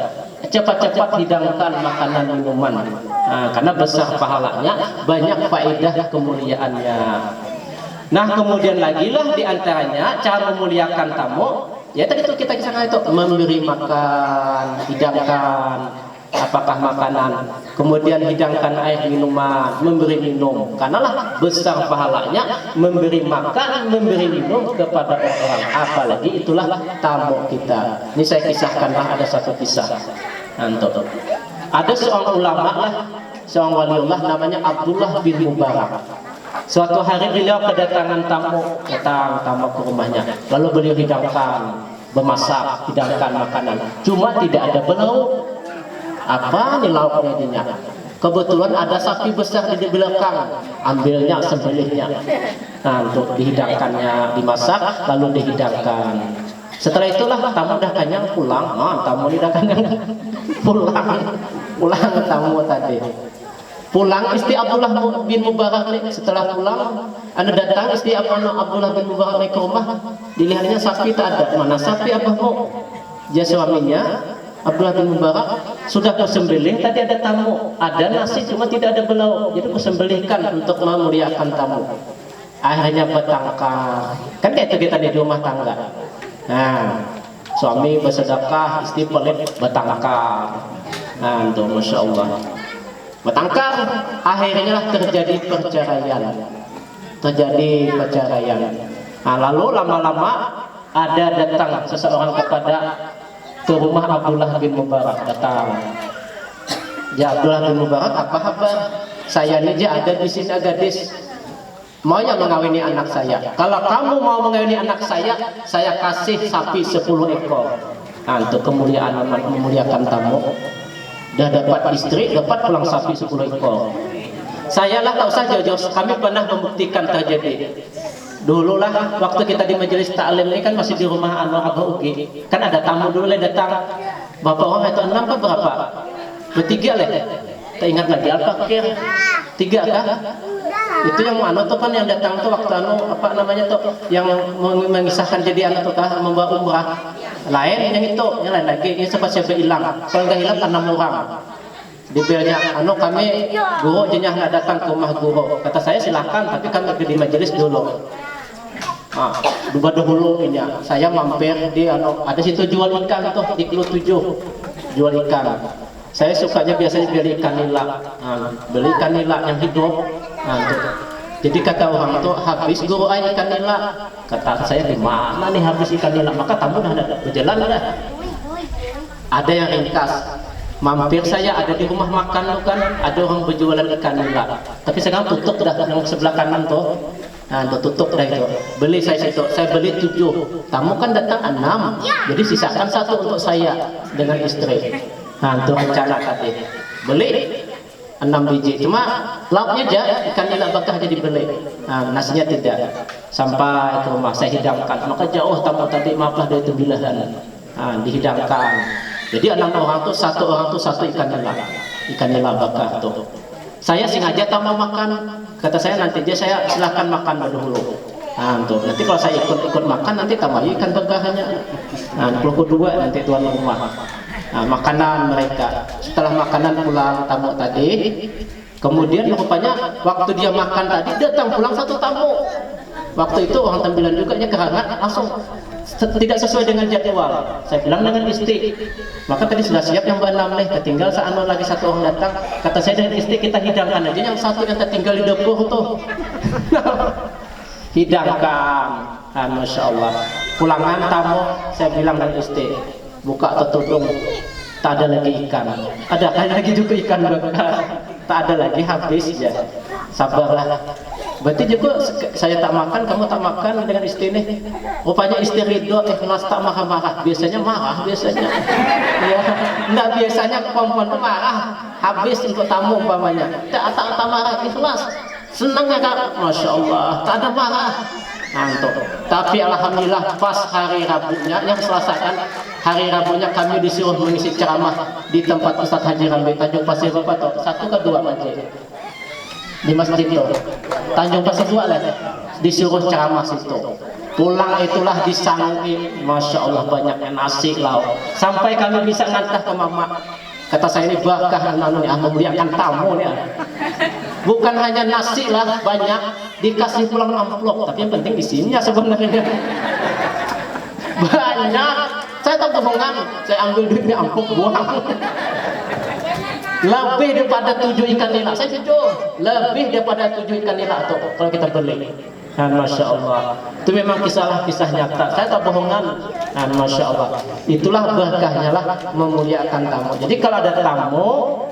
Cepat-cepat hidangkan makanan minuman. Karena besar pahalanya, banyak faedah kemuliaannya. Nah, kemudian lagi lah diantaranya cara memuliakan tamu. Ya tadi tuh kita kisahkan itu, memberi makan, hidangkan apakah makanan, kemudian hidangkan air minuman, memberi minum. Karena lah besar pahalanya memberi makan, memberi minum kepada orang, apalagi itulah tamu kita. Ini saya kisahkanlah, ada satu kisah. Ada seorang ulama lah, seorang waliullah namanya Abdullah bin Mubarak. Suatu hari beliau kedatangan tamu ke rumahnya, lalu beliau hidangkan, memasak, hidangkan makanan. Cuma tidak ada belauk. Apa nih lauknya dinya? Kebetulan ada sapi besar di belakang, ambilnya, sembelihnya. Nah, untuk dihidangkannya, dimasak, lalu dihidangkan. Setelah itulah tamu dah kenyang pulang. Tamu ini dah kenyang pulang tamu tadi. Pulang istri Abdullah bin Mubarak setelah pulang, anda datang istri Abdullah bin Mubarak ke rumah, dilihatnya sapi tak ada. Mana sapi abahmu? Dia suaminya Abdullah bin Mubarak, sudah kusembelih, tadi ada tamu, ada nasi cuma tidak ada belauk, jadi kusembelihkan untuk memuliakan tamu. Akhirnya bertengkar, kan kayak itu kita di rumah tangga. Nah, suami bersedekah, istri pelit, bertengkar. Nah, itu masya Allah. Bertengkar, akhirnya lah terjadi perceraian. Nah, lalu lama-lama ada datang seseorang ke rumah Abdullah bin Mubarak, datang. Ya Abdullah bin Mubarak, apa kabar? Saya ini ada di sini gadis, mau yang mengawini anak saya. Kalau kamu mau mengawini anak saya kasih sapi 10 ekor. Nah, untuk kemuliaan, memuliakan tamu. Dah dapat istri, dapat pulang sapi 10 ekor. Saya lah tak usah jauh-jauh, kami pernah membuktikan terjadi. Dulu lah waktu kita di majelis taklim ini kan masih di rumah Abah Ugi, kan ada tamu dulu lah datang. Bapak orang itu 6 apa berapa? Bertiga lah. Tak ingat lagi Al-Fakir 3 kah? Itu yang tuh kan yang datang tuh waktu apa namanya tuh yang mengisahkan jadi tuh kah membawa umrah. Lain yang itu, yang lain lagi, ini siapa hilang. Kalau nggak hilang 6 orang. Dibelnya, kami guru jenyah nggak datang ke rumah guru. Kata saya silahkan, tapi kami di majelis dulu. Dulu ini saya mampir di ada situ jual ikan tuh di kilo 7 jual ikan. Saya sukanya biasanya beli ikan nila, beli ikan nila yang hidup. Jadi kata orang tuh habis guru aja ikan nila. Kata saya di mana nih habis ikan nila? Maka tamu dah ada berjalan dah. Ada yang ringkas. Mampir saya ada di rumah makan kan, ada orang berjualan ikan nila. Tapi sekarang tutup dah yang sebelah kanan tuh. Nah, tutup dah itu. Beli saya situ. Saya beli 7. Tamu kan datang 6. Jadi sisakan 1 untuk saya dengan istri. Nah, untuk rencana tadi. Beli 6 biji. Cuma lauknya aja ikan nila bakar jadi beli. Nah, nasinya tidak. Sampai ke rumah saya hidangkan. Maka jauh tamu tadi, maaflah dari tembilahan. Nah, dihidangkan. Jadi 6 orang tuh, 1 orang tuh 1 ikan nila bakar tuh. Saya sengaja tamu makan. Kata saya nanti aja saya silahkan makan dulu. Nah, tuh. Nanti kalau saya ikut makan nanti tambah ikan berkahnya. Nah, kalau kedua nanti tuan rumah. Nah, makanan mereka. Setelah makanan pulang tamu tadi, kemudian rupanya waktu dia makan tadi datang pulang satu tamu. Waktu itu orang tampilan juga kehangat langsung tidak sesuai dengan jadwal. Saya bilang dengan istri, maka tadi sudah siap yang Mbak Namleh, ketinggal seandainya lagi satu orang datang. Kata saya dengan istri, kita hidangkan aja yang satu yang tertinggal di dapur tuh. Hidangkan. Nah, Masya Allah. Pulangan tamu, saya bilang dengan istri, buka tertutup, tak ada lagi ikan. Ada lagi juga ikan bakar. Tak ada lagi, habis ya. Sabarlah. Berarti juga saya tak makan, kamu tak makan dengan istri nih. Rupanya istri ridho, ikhlas, tak marah-marah. Biasanya marah, biasanya. Ya, enggak, biasanya perempuan itu marah. Habis untuk tamu umpamanya. Tak marah, ikhlas. Senang ya Kak, Masya Allah. Tak ada marah. Nantuk. Tapi alhamdulillah pas hari Rabunya, yang Selasa kan, hari Rabunya kami disuruh mengisi ceramah di tempat Ustadz Haji Rambi Tanjung Pasir berapa tuh? 1 ke 2 masjid di masjid itu Tanjung Pasir 2 lah, disuruh ceramah situ. Pulang itulah disangki, Masya Allah banyaknya nasi lauk, sampai kami bisa ngantah ke mama. Kata saya, ini berkah anu nih, memuliakan tamu nih. Bukan hanya nasi lah banyak, dikasih pulang amplop, tapi yang penting isinya sebenarnya banyak. Saya tak bohongan, saya ambil duitnya amplop buang. Lebih daripada 7 ikan nila, saya jujur, lebih daripada 7 ikan nila tuh kalau kita beli. Nah, Masya Allah, itu memang kisah nyata, saya tak bohongan. Nah, Masya Allah, itulah berkahnya lah memuliakan tamu. Jadi kalau ada tamu,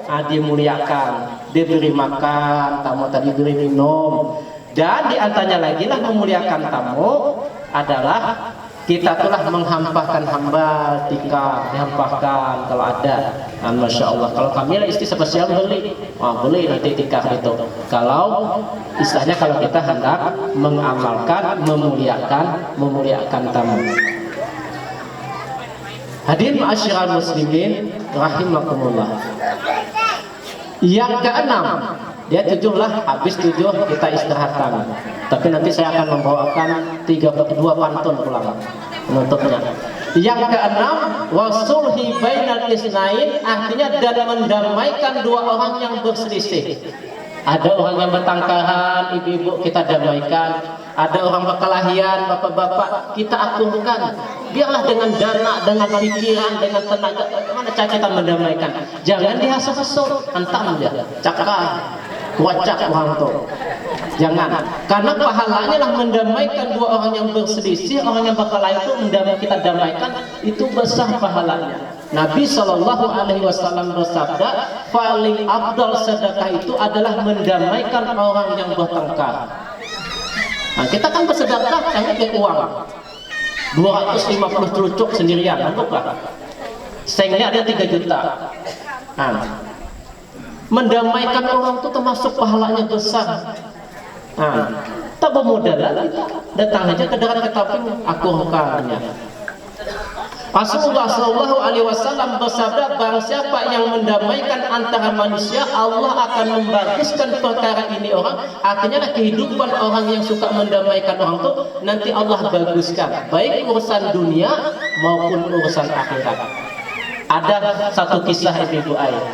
dimuliakan, diberi makan, tamu tadi diberi minum. Dan diantaranya lagi lah memuliakan tamu adalah kita telah menghampahkan hamba tika, dihampahkan kalau ada. Nah, Masya Allah, kalau kami lah istri spesial beli, beli nanti tikar itu. Kalau istilahnya kalau kita hendak mengamalkan, memuliakan tamu. Hadirin ma'asyiral muslimin rahimakumullah. Yang keenam, dia 7 lah, habis 7 kita istirahatkan. Tapi nanti saya akan membawakan 32 pantun pulang penutupnya. Yang keenam, wasulhi bainal isnain, artinya dan mendamaikan 2 orang yang berselisih. Ada orang yang bertengkaran, ibu-ibu kita damaikan. Ada orang berkelahian, bapak-bapak kita akurkan. Biarlah dengan dana, dengan pikiran, dengan tenaga, bagaimana cara kita mendamaikan. Jangan dihasut-hasut, hantam dia, cakar, wacak orang tuh. Jangan, karena pahalanya lah mendamaikan 2 orang yang berselisih, orang yang berkelahi itu kita damaikan, itu besar pahalanya. Nabi Shallallahu Alaihi Wasallam bersabda, paling afdal sedekah itu adalah mendamaikan orang yang bertengkar. Nah, kita kan bersedekah hanya ke uang 250 telucuk sendirian, anggaplah sengnya ada 3 juta. Nah, mendamaikan orang itu termasuk pahalanya besar. Nah, tak bermodal kita datang aja ke dekat ketaping akurkannya. Rasulullah Shallallahu Alaihi Wasallam bersabda, barang siapa yang mendamaikan antara manusia, Allah akan membaguskan perkara ini orang. Artinya kehidupan orang yang suka mendamaikan orang itu nanti Allah baguskan, baik urusan dunia maupun urusan akhirat. Ada satu kisah ibu ayah.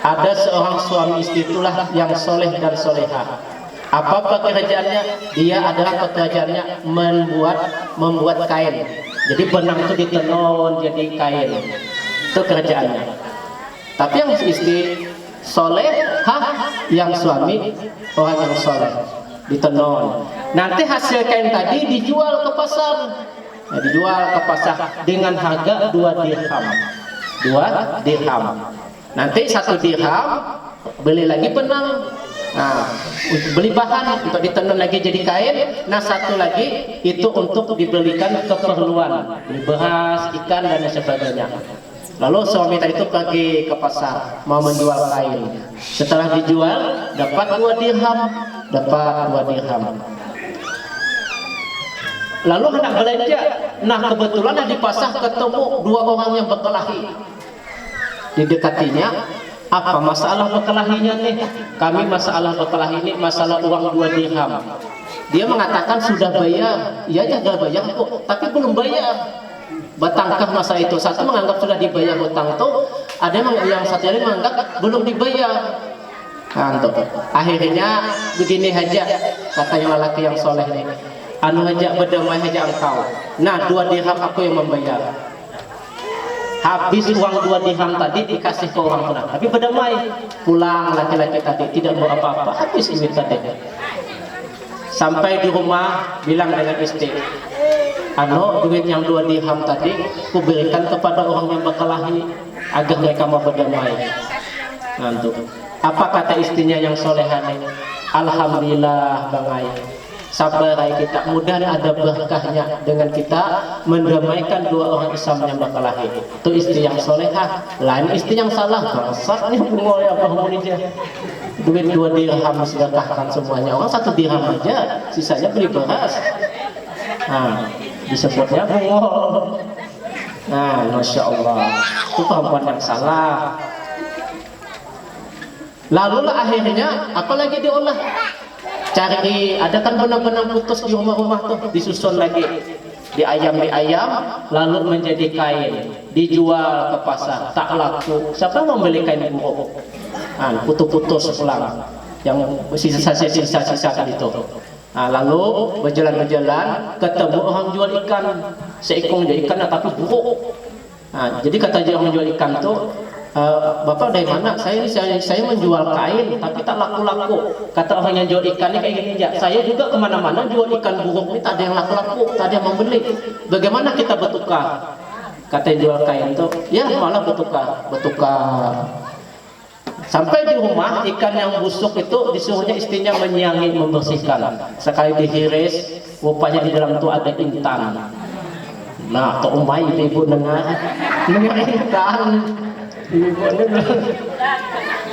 Ada seorang suami istri itulah yang soleh dan solehah. Apa pekerjaannya? Dia adalah pekerjaannya membuat kain. Jadi benang itu ditenun jadi kain. Itu kerjaannya. Tapi yang istri solehah, yang suami orang yang soleh, ditenun. Nanti hasil kain tadi dijual ke pasar. Nah, dijual ke pasar dengan harga 2 dirham. 2 dirham. Nanti 1 dirham beli lagi benang. Nah, beli bahan untuk ditenun lagi jadi kain. Nah, 1 lagi itu untuk dibelikan keperluan, beli beras, ikan dan sebagainya. Lalu suami tadi itu pergi ke pasar mau menjual kain. Setelah dijual dapat 2 dirham, Lalu hendak belanja. Nah, kebetulan di pasar ketemu 2 orang yang berkelahi. Didekatinya, apa masalah berkelahinya nih? Kami masalah berkelahi ini masalah uang 2 dirham. Dia mengatakan sudah bayar, iya sudah bayar kok, tapi belum bayar. Batangkah masa itu? Satu menganggap sudah dibayar hutang tuh, ada yang satu lagi menganggap belum dibayar. Nah, akhirnya begini aja, katanya lelaki yang soleh nih, anu aja berdamai aja engkau. Nah 2 dirham aku yang membayar. Habis uang 2 dirham tadi dikasih ke orang tunai, tapi berdamai. Pulang laki-laki tadi tidak mau apa-apa, habis duit tadi. Sampai di rumah bilang dengan istri, duit yang 2 dirham tadi ku berikan kepada orang yang berkelahi agar mereka mau berdamai. Ngantuk. Apa kata istrinya yang solehan ini? Alhamdulillah Bang Ai, sabar kita, mudah ada berkahnya dengan kita mendamaikan 2 orang Islam yang berkelahi. Itu istri yang solehah. Lain istri yang salah, bangsatnya bungol ya bangun dia. Duit 2 dirham sedekahkan semuanya. Orang 1 dirham aja, sisanya beli beras. Nah, disebutnya bungol. Nah, Masya Allah, itu perempuan yang salah. Lalu akhirnya apalagi diolah, cari, ada kan benang-benang putus di rumah-rumah tuh, disusun lagi, di ayam, lalu menjadi kain, dijual ke pasar, tak laku. Siapa mau beli kain buruk? Putus-putus pulang, yang sisa-sisa tadi itu. Lalu berjalan-jalan ketemu orang jual ikan, seekor ikan tapi buruk. Jadi kata dia orang jual ikan tuh, Bapak dari mana? Saya menjual kain tapi tak laku-laku. Kata orang yang jual ikan ini kayak gini aja, saya juga kemana-mana jual ikan buruk ini tak ada yang laku-laku, tak ada yang membeli. Bagaimana kita bertukar? Kata yang jual kain itu, ya malah bertukar. Sampai di rumah ikan yang busuk itu disuruhnya istrinya menyiangi, membersihkan. Sekali dihiris, rupanya di dalam itu ada intan. Nah, Tok Umay ibu dengar intan.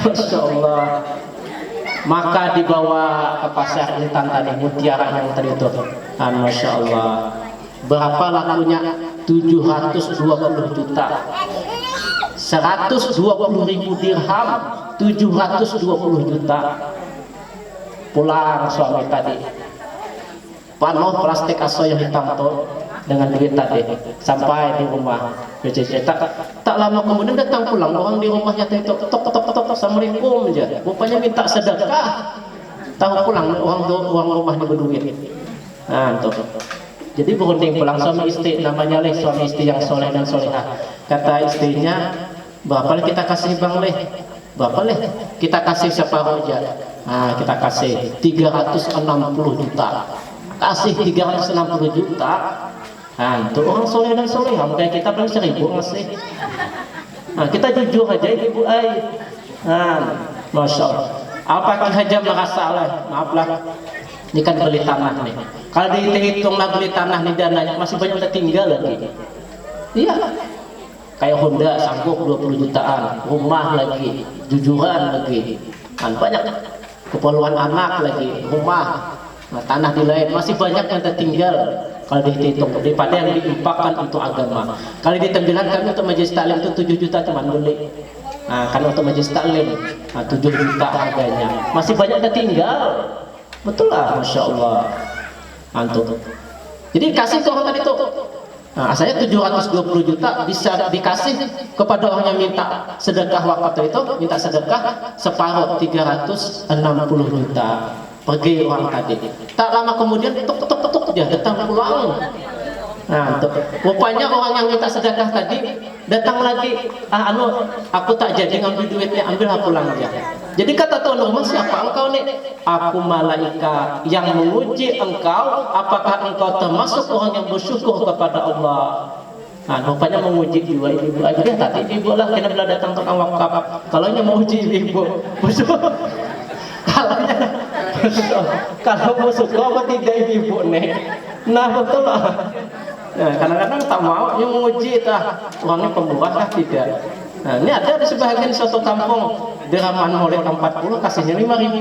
Masya Allah. Maka dibawa ke pasar intan tadi, mutiara yang tadi itu. Masya Allah. Berapa lakunya? 720 juta. 120.000 dirham, 720 juta. Pulang suami tadi, penuh plastik aso yang hitam tuh dengan duit tadi. Sampai di rumah, tak lama kemudian datang pulang orang di rumahnya itu, tok assalamualaikum aja, rupanya minta sedekah. Tahu pulang orang rumahnya berduit. Nah tuh. Jadi berunding pulang suami istri, namanya leh suami istri yang soleh dan solehah. Kata istrinya, berapa kita kasih bang leh? Berapa leh? Kita kasih separuh aja. Kita kasih 360 juta. Kasih 360 juta. Untuk orang soleh dan solehah, kayak kita paling 1.000 ngasih. Kita jujur aja ibu ai. Masya Allah. Apakah aja merasa lah, maaflah. Ini kan beli tanah nih. Kalau dihitunglah beli tanah nih dananya masih banyak udah tinggal lagi. Iya. Kayak Honda sanggup 20 jutaan, rumah lagi, jujuran lagi. Banyak keperluan anak lagi, rumah, tanah di lain masih banyak yang tertinggal. Kalau dihitung daripada yang diimpakkan untuk agama. Kalau ditenggelam kami untuk majelis taklim itu 7 juta cuma beli. Karena untuk majelis taklim 7 juta harganya. Masih banyak yang tertinggal. Betul lah, Masya Allah. Antum. Jadi kasih ke orang tadi itu. Saya 720 juta bisa dikasih kepada orang yang minta sedekah waktu itu, minta sedekah separuh 360 juta. Pergi orang tadi. Tak lama kemudian tuk dia datang pulang. Rupanya orang yang minta sedekah tadi datang lagi. Aku tak jadi ngambil duitnya, ambillah pulang aja. Jadi kata Tuan Rumah, siapa engkau nih? Aku malaikat yang menguji engkau, apakah engkau termasuk orang yang bersyukur kepada Allah. Rupanya menguji jiwa ibu. Akhirnya tadi ibu lah kena bila datang tukang wakaf. Kalau nya mau uji ibu, bersyukur. Kalau bersyukur apa tidak ibu nih? Nah betul lah. Kadang-kadang tak mau yang menguji orangnya pembuah tidak. Ini ada di sebagian suatu kampung dirhaman mulai 40 kasihnya 5.000.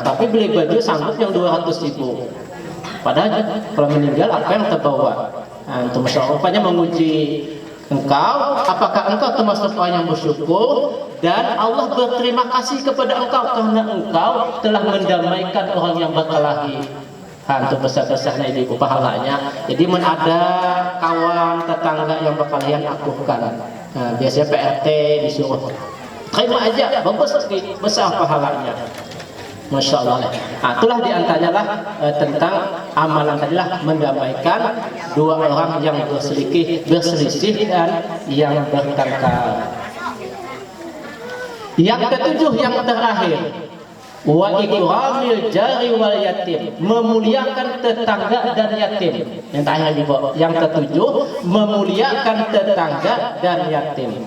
Tapi beli baju sanggup yang 200.000. Padahal kalau meninggal apa yang terbawa? Untuk Masya Allah, rupanya menguji engkau, apakah engkau termasuk orang yang bersyukur? Dan Allah berterima kasih kepada engkau karena engkau telah mendamaikan orang yang berkelahi. Untuk besar-besarnya itu pahalanya. Jadi ada kawan tetangga yang berkelahian akukan. Biasanya PRT disuruh terima aja, besar pahalanya. Masya Allah. Itulah diantaranya lah tentang amalan tadilah mendamaikan dua orang yang berselisih dan yang bertengkar. Yang ketujuh, yang terakhir, wa ikramil jari wal yatim, memuliakan tetangga dan yatim. Yang terakhir juga, yang ketujuh, memuliakan tetangga dan yatim.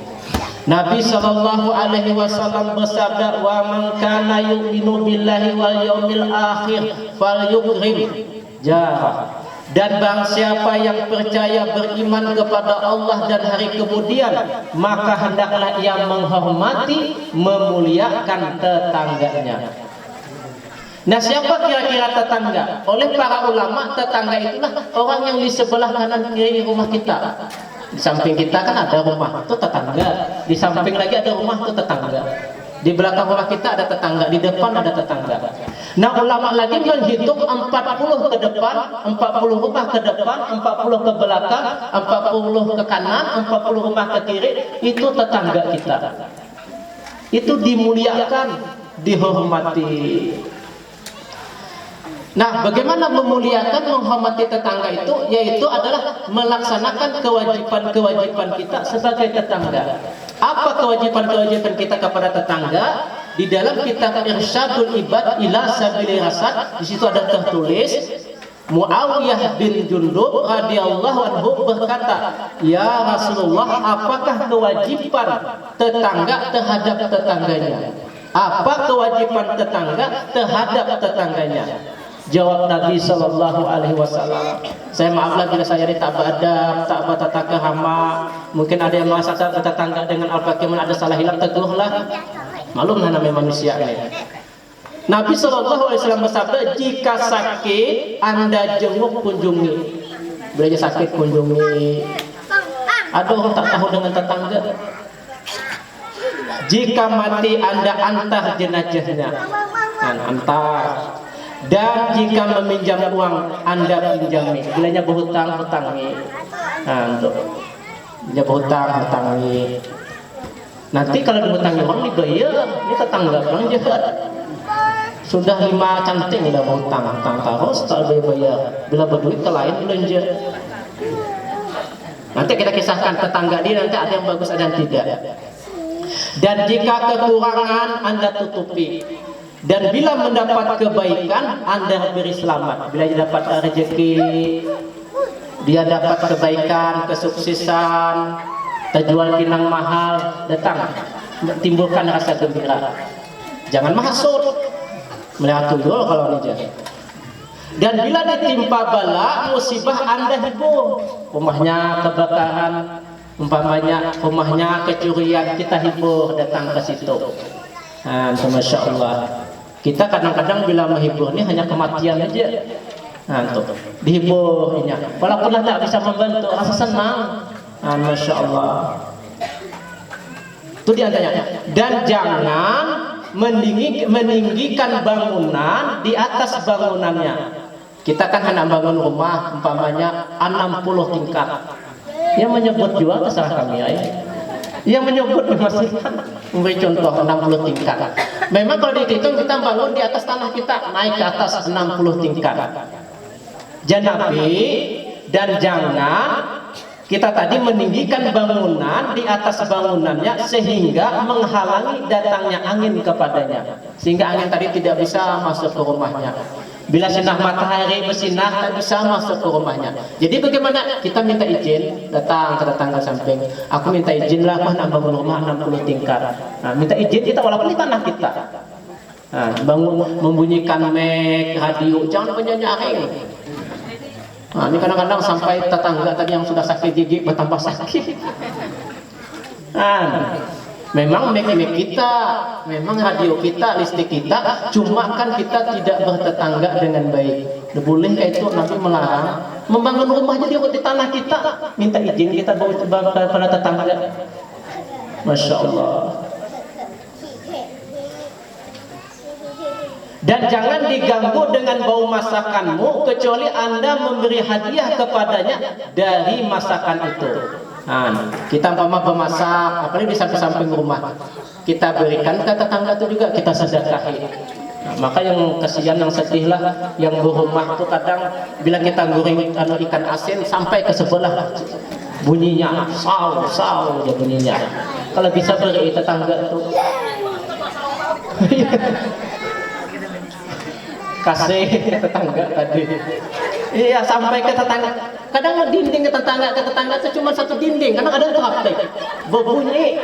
Nabi sallallahu alaihi wasallam bersabda, wa man kana yu'minu billahi wal yaumil akhir falyukrim jarah. Dan barang siapa yang percaya beriman kepada Allah dan hari kemudian, maka hendaklah ia menghormati, memuliakan tetangganya. Nah, siapa kira-kira tetangga? Oleh para ulama, tetangga itulah orang yang di sebelah kanan kiri rumah kita. Di samping kita kan ada rumah, itu tetangga. Di samping lagi ada rumah, itu tetangga. Di belakang rumah kita ada tetangga, di depan ada tetangga. Nah, ulama lagi menghitung 40 ke depan, 40 rumah ke depan, 40 ke belakang, 40 ke kanan, 40 rumah ke kiri, itu tetangga kita. Itu dimuliakan, dihormati. Nah, bagaimana memuliakan, menghormati tetangga itu? Yaitu adalah melaksanakan kewajiban-kewajiban kita sebagai tetangga. Apa kewajiban-kewajiban kita kepada tetangga? Di dalam kitab Irsyadul Ibad ila Sabili Rasyad, di situ ada tertulis, Muawiyah bin Jundub radhiyallahu anhu berkata, "Ya Rasulullah, apakah kewajiban tetangga terhadap tetangganya? Apa kewajiban tetangga terhadap tetangganya?" Jawab Nabi sallallahu alaihi wasallam, saya maaflah bila saya tak beradab, tak bertata kerama. Mungkin ada yang merasa tetangga dengan al-fakiman ada salah hilap, tegurlah. Malumlah namanya manusia ini. Nabi sallallahu alaihi wasallam bersabda, jika sakit Anda jenguk, kunjungi. Bila sakit kunjungi. Ada orang tak tahu dengan tetangga. Jika mati Anda antar jenazahnya. Antar. Dan jika meminjam uang Anda pinjami. Bilanya berhutang, hutangi. Untuk dia berhutang, hutangi. Nanti kalau dihutangi uang dibayar, ini tetangga bilang jahat. Sudah 5 cantik udah berhutang, hutang terus tak bayar. Bila berduit ke lain belanja. Nanti kita kisahkan tetangga dia, nanti ada yang bagus, ada yang tidak. Dan jika kekurangan Anda tutupi. Dan bila mendapat kebaikan Anda beri selamat. Bila dia dapat rezeki, dia dapat kebaikan, kesuksesan, terjual pinang mahal, datang timbulkan rasa gembira. Jangan mahasut, melihat tuyul kalau ini. Dan bila ditimpa bala musibah Anda hibur. Rumahnya kebakaran, umpamanya rumahnya kecurian, kita hibur, datang ke situ. Masya Allah. Kita kadang-kadang bila menghibur ini hanya kematian aja. Dihiburnya. Walaupun tak bisa membantu, rasa senang. Masya Allah. Itu diantaranya. Dan jangan meninggikan bangunan di atas bangunannya. Kita kan hendak bangun rumah, umpamanya 60 tingkat. Yang menyebut juga terserah kami ya. Yang menyebut memastikan memberi contoh 60 tingkat. Memang kalau dihitung kita bangun di atas tanah kita, naik ke atas 60 tingkat. Janabi dan jangan kita tadi meninggikan bangunan di atas bangunannya sehingga menghalangi datangnya angin kepadanya. Sehingga angin tadi tidak bisa masuk ke rumahnya. Bila sinar matahari bersinar tak bisa masuk ke rumahnya. Jadi bagaimana? Kita minta izin, datang ke tetangga samping. Aku minta izin lah, nak bangun rumah 60 tingkat. Minta izin kita walaupun di tanah kita. Bangun membunyikan mic, radio, jangan menyanyi. Ini kadang-kadang sampai tetangga tadi yang sudah sakit gigi bertambah sakit. Memang mic kita, memang radio kita, listrik kita, cuma kan kita tidak bertetangga dengan baik. Boleh itu Nabi melarang membangun rumah jadi di tanah kita, minta izin kita pada tetangga. Masya Allah. Dan jangan diganggu dengan bau masakanmu kecuali Anda memberi hadiah kepadanya dari masakan itu. Nah, kita umpama bermasak, apalagi di samping rumah, kita berikan ke tetangga itu juga, kita sedekahi. Nah, maka yang kasihan, yang sedih lah, yang berumah tuh kadang bila kita goreng ikan asin sampai ke sebelah bunyinya, saw ya bunyinya. Kalau bisa beri tetangga tuh. Kasih tetangga tadi. Iya, sampai ke tetangga. Kadang dinding ke tetangga itu cuma satu dinding. Kadang ada praktek berbunyi.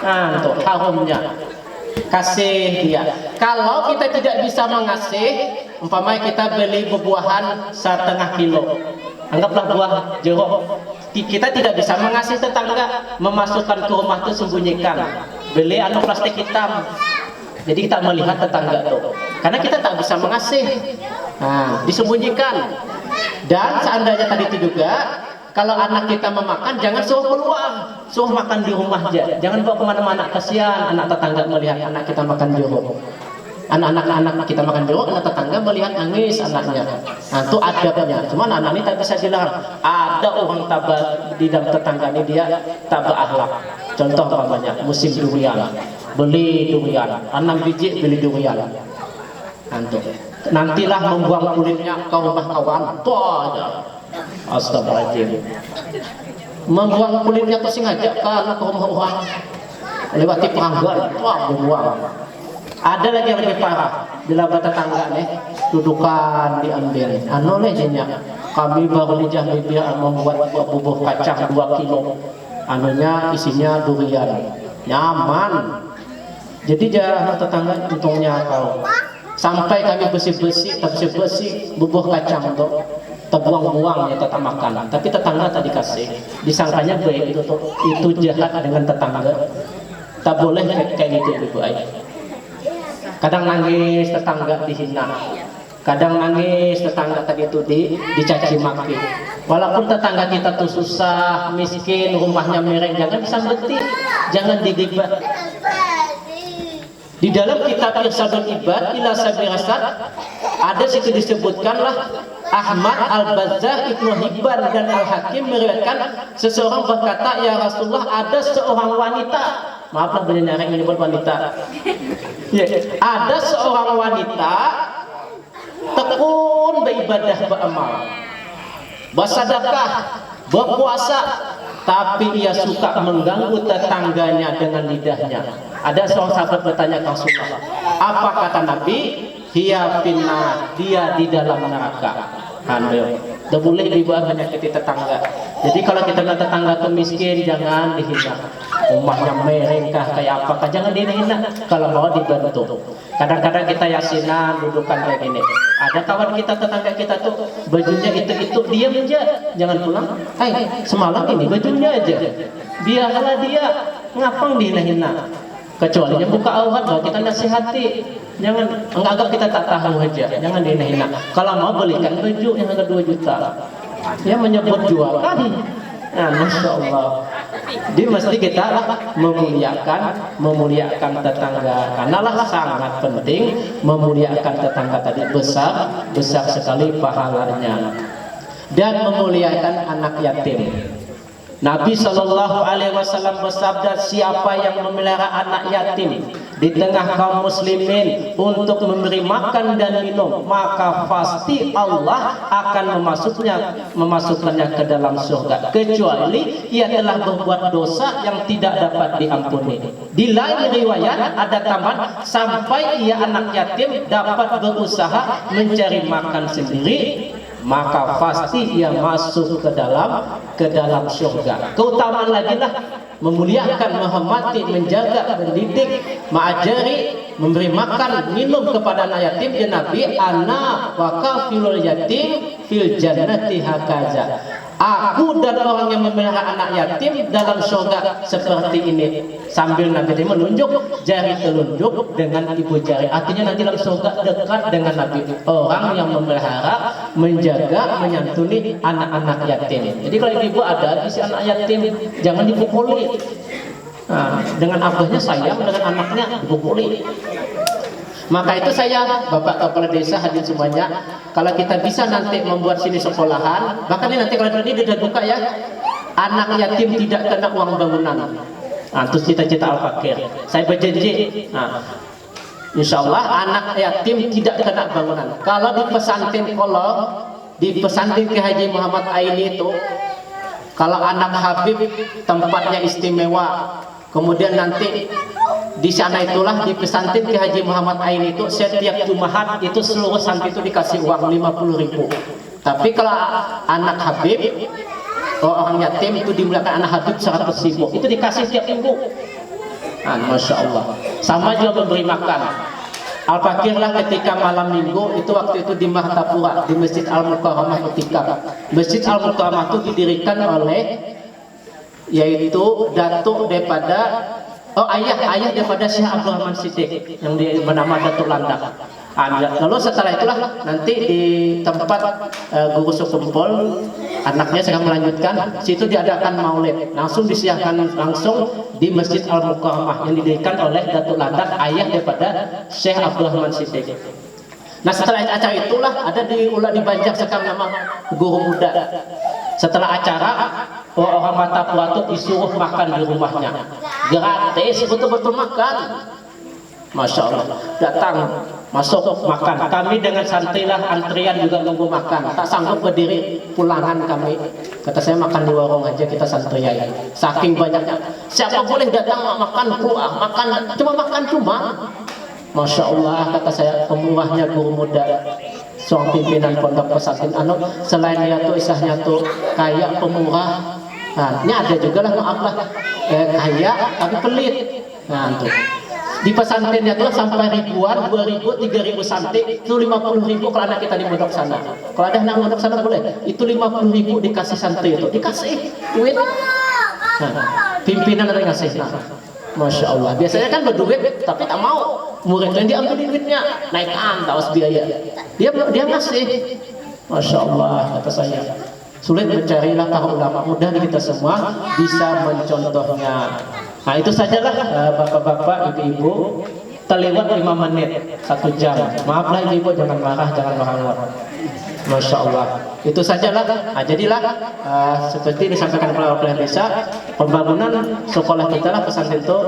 Nah, untuk harumnya. Kasih dia. Kalau kita tidak bisa mengasih, umpamanya kita beli buah-buahan 1,5 kilo. Anggaplah buah jeruk. Kita tidak bisa mengasih tetangga, memasukkan ke rumah itu sembunyikan. Beli plastik hitam. Jadi kita melihat tetangga itu, karena kita tak bisa mengasih. Nah, disembunyikan. Dan seandainya tadi itu juga, kalau anak kita memakan, jangan suruh keluar, suruh makan di rumah aja. Jangan bawa kemana-mana, kasihan anak tetangga melihat anak kita makan jeruk. Anak kita makan jeruk, anak tetangga melihat nangis anaknya. Nah, itu adabnya. Cuma anak ini tak bisa dilarang. Ada orang tabah di dalam tetangga ini, dia tak berakhlak. Contoh umpamanya musim durian, beli durian, 6 biji beli durian. Nantilah membuang kulitnya ke rumah kawan. Tuh aja. Astagfirullahaladzim. Membuang kulitnya tuh sengaja ke rumah orang. Lewati pelanggan, wah membuang. Ada lagi yang lebih parah. Bila tetangga nih, dudukan diambil. Lejenya. Kami baru lijah bibir membuat bubur kacang 2 kilo. Isinya durian. Nyaman. Jadi jangan tetangga untungnya kau. Sampai kami bersih-bersih bubur kacang tuh terbuang-buang ya tetap makan. Tapi tetangga tak dikasih. Disangkanya baik itu jahat dengan tetangga. Tak boleh kayak gitu ibu ayah. Kadang nangis tetangga dihina. Kadang nangis tetangga tadi itu dicaci maki. Walaupun tetangga kita tuh susah, miskin, rumahnya miring, jangan disambeti, jangan digibah. Di dalam kitab Irsyadul Ibad ila Sabil Rasad ada situ disebutkanlah Ahmad, Al-Bazzar, Ibnu Hibban dan Al-Hakim meriwayatkan seseorang berkata, ya Rasulullah, ada seorang wanita, maaflah benar yang menyebut wanita. Ya, ada seorang wanita tekun beribadah, beramal, bersedekah, berpuasa, tapi ia suka mengganggu tetangganya dengan lidahnya. Ada seorang sahabat bertanya ke Rasulullah, apa kata Nabi? Hiya finnar, dia di dalam neraka. Tidak boleh dibuat menyakiti tetangga. Jadi kalau kita lihat tetangga itu miskin, jangan dihina. Rumahnya merengkah kayak apakah, jangan dihina. Kalau mau dibantu. Kadang-kadang kita yasinan, dudukan kayak gini. Ada kawan kita, tetangga kita tuh bajunya itu diam aja, jangan pulang. Semalam ini bajunya aja. Biarlah dia, ngapang dihina-hina. Kecuali yang buka aurat, bahwa kita nasihati. Jangan anggap kita tak tahu aja, jangan dihina-hina. Kalau mau belikan baju yang harga 2 juta. Dia menyebut jual kan. Nah, Masya Allah. Jadi mesti kita memuliakan tetangga. Karena sangat penting memuliakan tetangga tadi, besar sekali pahalanya. Dan memuliakan anak yatim. Nabi SAW bersabda, siapa yang memelihara anak yatim di tengah kaum muslimin untuk memberi makan dan minum, maka pasti Allah akan memasukkannya ke dalam surga, kecuali ia telah berbuat dosa yang tidak dapat diampuni. Di lain riwayat ada tambahan, sampai ia anak yatim dapat berusaha mencari makan sendiri, maka pasti ia masuk ke dalam surga. Keutamaan lagi lah memuliakan, menghormati, menjaga, mendidik, mengajari, memberi makan, minum kepada anak yatim. Ya Nabi, ana wa kafilul yatim fil jannati hakaza. Aku dan orang yang memelihara anak yatim dalam surga seperti ini. Sambil Nabi menunjuk jari telunjuk dengan ibu jari. Artinya nanti dalam surga dekat dengan Nabi. Orang yang memelihara, menjaga, menyantuni anak-anak yatim. Jadi kalau ibu ada isi anak yatim, jangan dipukuli. Nah, dengan abahnya sayang, dengan anaknya dipukuli. Maka itu saya, Bapak Kepala Desa, hadir semuanya, kalau kita bisa nanti membuat sini sekolahan, bahkan ini nanti kalau ini sudah buka ya, anak yatim tidak kena uang bangunan. Nah, terus cita-cita Al-Fakir. Saya berjanji, nah, insya Allah anak yatim tidak kena bangunan. Kalau di pesantren Ki Haji Muhammad Aini itu, kalau anak Habib tempatnya istimewa. Kemudian nanti di sana itulah di pesantren Ki Haji Muhammad Aini itu setiap Jumat itu seluruh santri itu dikasih uang 50.000. Tapi kalau anak Habib, orang yatim itu dimuliakan anak Habib 100.000. Itu dikasih tiap minggu. Nah, Masya Allah. Sama juga memberi makan. Al-Fakir lah ketika malam minggu itu waktu itu di Martapura di Masjid Al-Mukarramah Itikaf. Masjid Al-Mukarramah itu didirikan oleh yaitu datuk daripada ayah daripada Syekh Abdul Rahman Siddiq yang bernama Datuk Landak. Lalu setelah itulah nanti di tempat guru sekumpul anaknya sedang melanjutkan, situ diadakan maulid, langsung disiarkan langsung di Masjid Al-Mukarramah yang didirikan oleh Datuk Landak, ayah daripada Syekh Abdul Rahman Siddiq. Nah setelah acara itulah ada di Banjar sekarang nama guru muda. Setelah acara orang Martapura itu disuruh makan di rumahnya, gratis, betul-betul makan. Masya Allah, datang masuk makan. Kami dengan santri lah antrian juga nunggu makan. Tak sanggup berdiri, pulangan kami. Kata saya makan di warung aja kita santrian. Saking banyaknya. Siapa boleh datang makan keluar, makan cuma. Masya Allah, kata saya pemurahnya guru muda. Seorang pimpinan pondok pesantren selain dia tuh isahnya tuh kaya pemurah. Nah, ini ada juga lah maaf lah kaya tapi pelit. Nah, tuh di pesantrennya tuh sampai ribuan, 2.000, 3.000 santri itu 50.000 kalau anak kita di pondok sana. Kalau ada anak pondok sana boleh, itu 50.000 dikasih santri itu, dikasih duit. Nah, pimpinan ada yang ngasih. Nah, Masya Allah. Biasanya kan berduit tapi tak mau. Murid yang diambil duitnya naikkan tawas biaya. Dia ngasih. Masya Allah, kata saya. Sulit mencarilah para ulama, mudah kita semua bisa mencontohnya. Nah itu sajalah bapak-bapak, ibu-ibu. Terlewat 5 menit, 1 jam. Maaflah ibu-ibu, jangan marah, jangan marah. Masya Allah. Itu sajalah. Nah, jadilah seperti disampaikan oleh Kepala Desa, pembangunan sekolah kita lah pesantren itu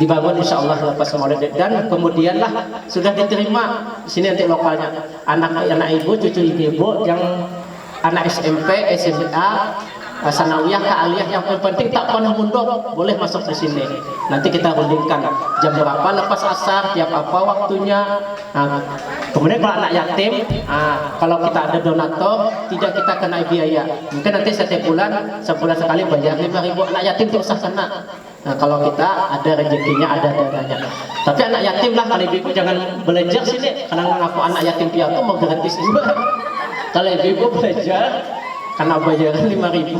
dibangun insya Allah lepas maulid, dan kemudianlah sudah diterima sini nanti lokalnya anak ibu, cucu ibu yang anak SMP, SMA, sanawiyah, ka'aliyah, yang penting tak pernah mundur boleh masuk di sini. Nanti kita rundingkan jam berapa lepas asar, tiap apa waktunya. Nah, kemudian kalau anak yatim, kalau kita ada donatur tidak kita kena biaya. Mungkin nanti setiap bulan, sebulan sekali bayar 5.000, anak yatim tidak usah kena. Nah, kalau kita ada rezekinya, ada dananya. Tapi anak yatim lah, kalau ibu jangan belajar sini karena ngaku anak yatim piatu mau gratis juga. Kalau ibu belajar karena bayaran 5.000,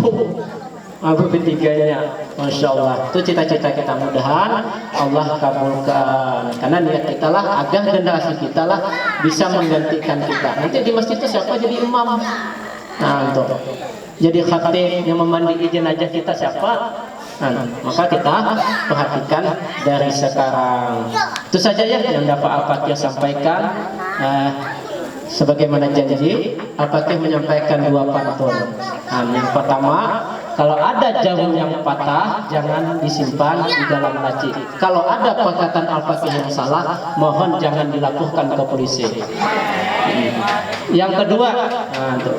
aku ketiganya, Masya Allah. Itu cita-cita kita, mudahan Allah kabulkan. Karena niat kita lah agar generasi kita lah bisa menggantikan kita. Nanti di masjid itu siapa jadi imam? Nah, untuk jadi khatib yang memandi jenazah kita siapa? Nah, maka kita perhatikan dari sekarang. Itu saja ya yang dapat Al-Fakir sampaikan. Sebagaimana janji, Al-Fakir menyampaikan 2 pantun. Yang pertama, kalau ada jarum yang patah, jangan disimpan di dalam laci. Kalau ada perkataan Al-Fakir yang salah, mohon jangan dilaporkan ke polisi. Yang kedua,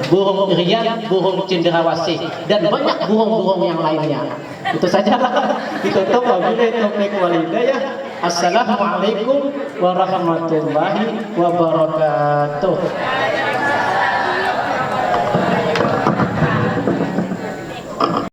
burung rian, burung cendrawasih, dan banyak burung-burung yang lainnya. Itu sajalah. Ditutup wabillahi taufiq wal hidayah. Assalamualaikum warahmatullahi wabarakatuh.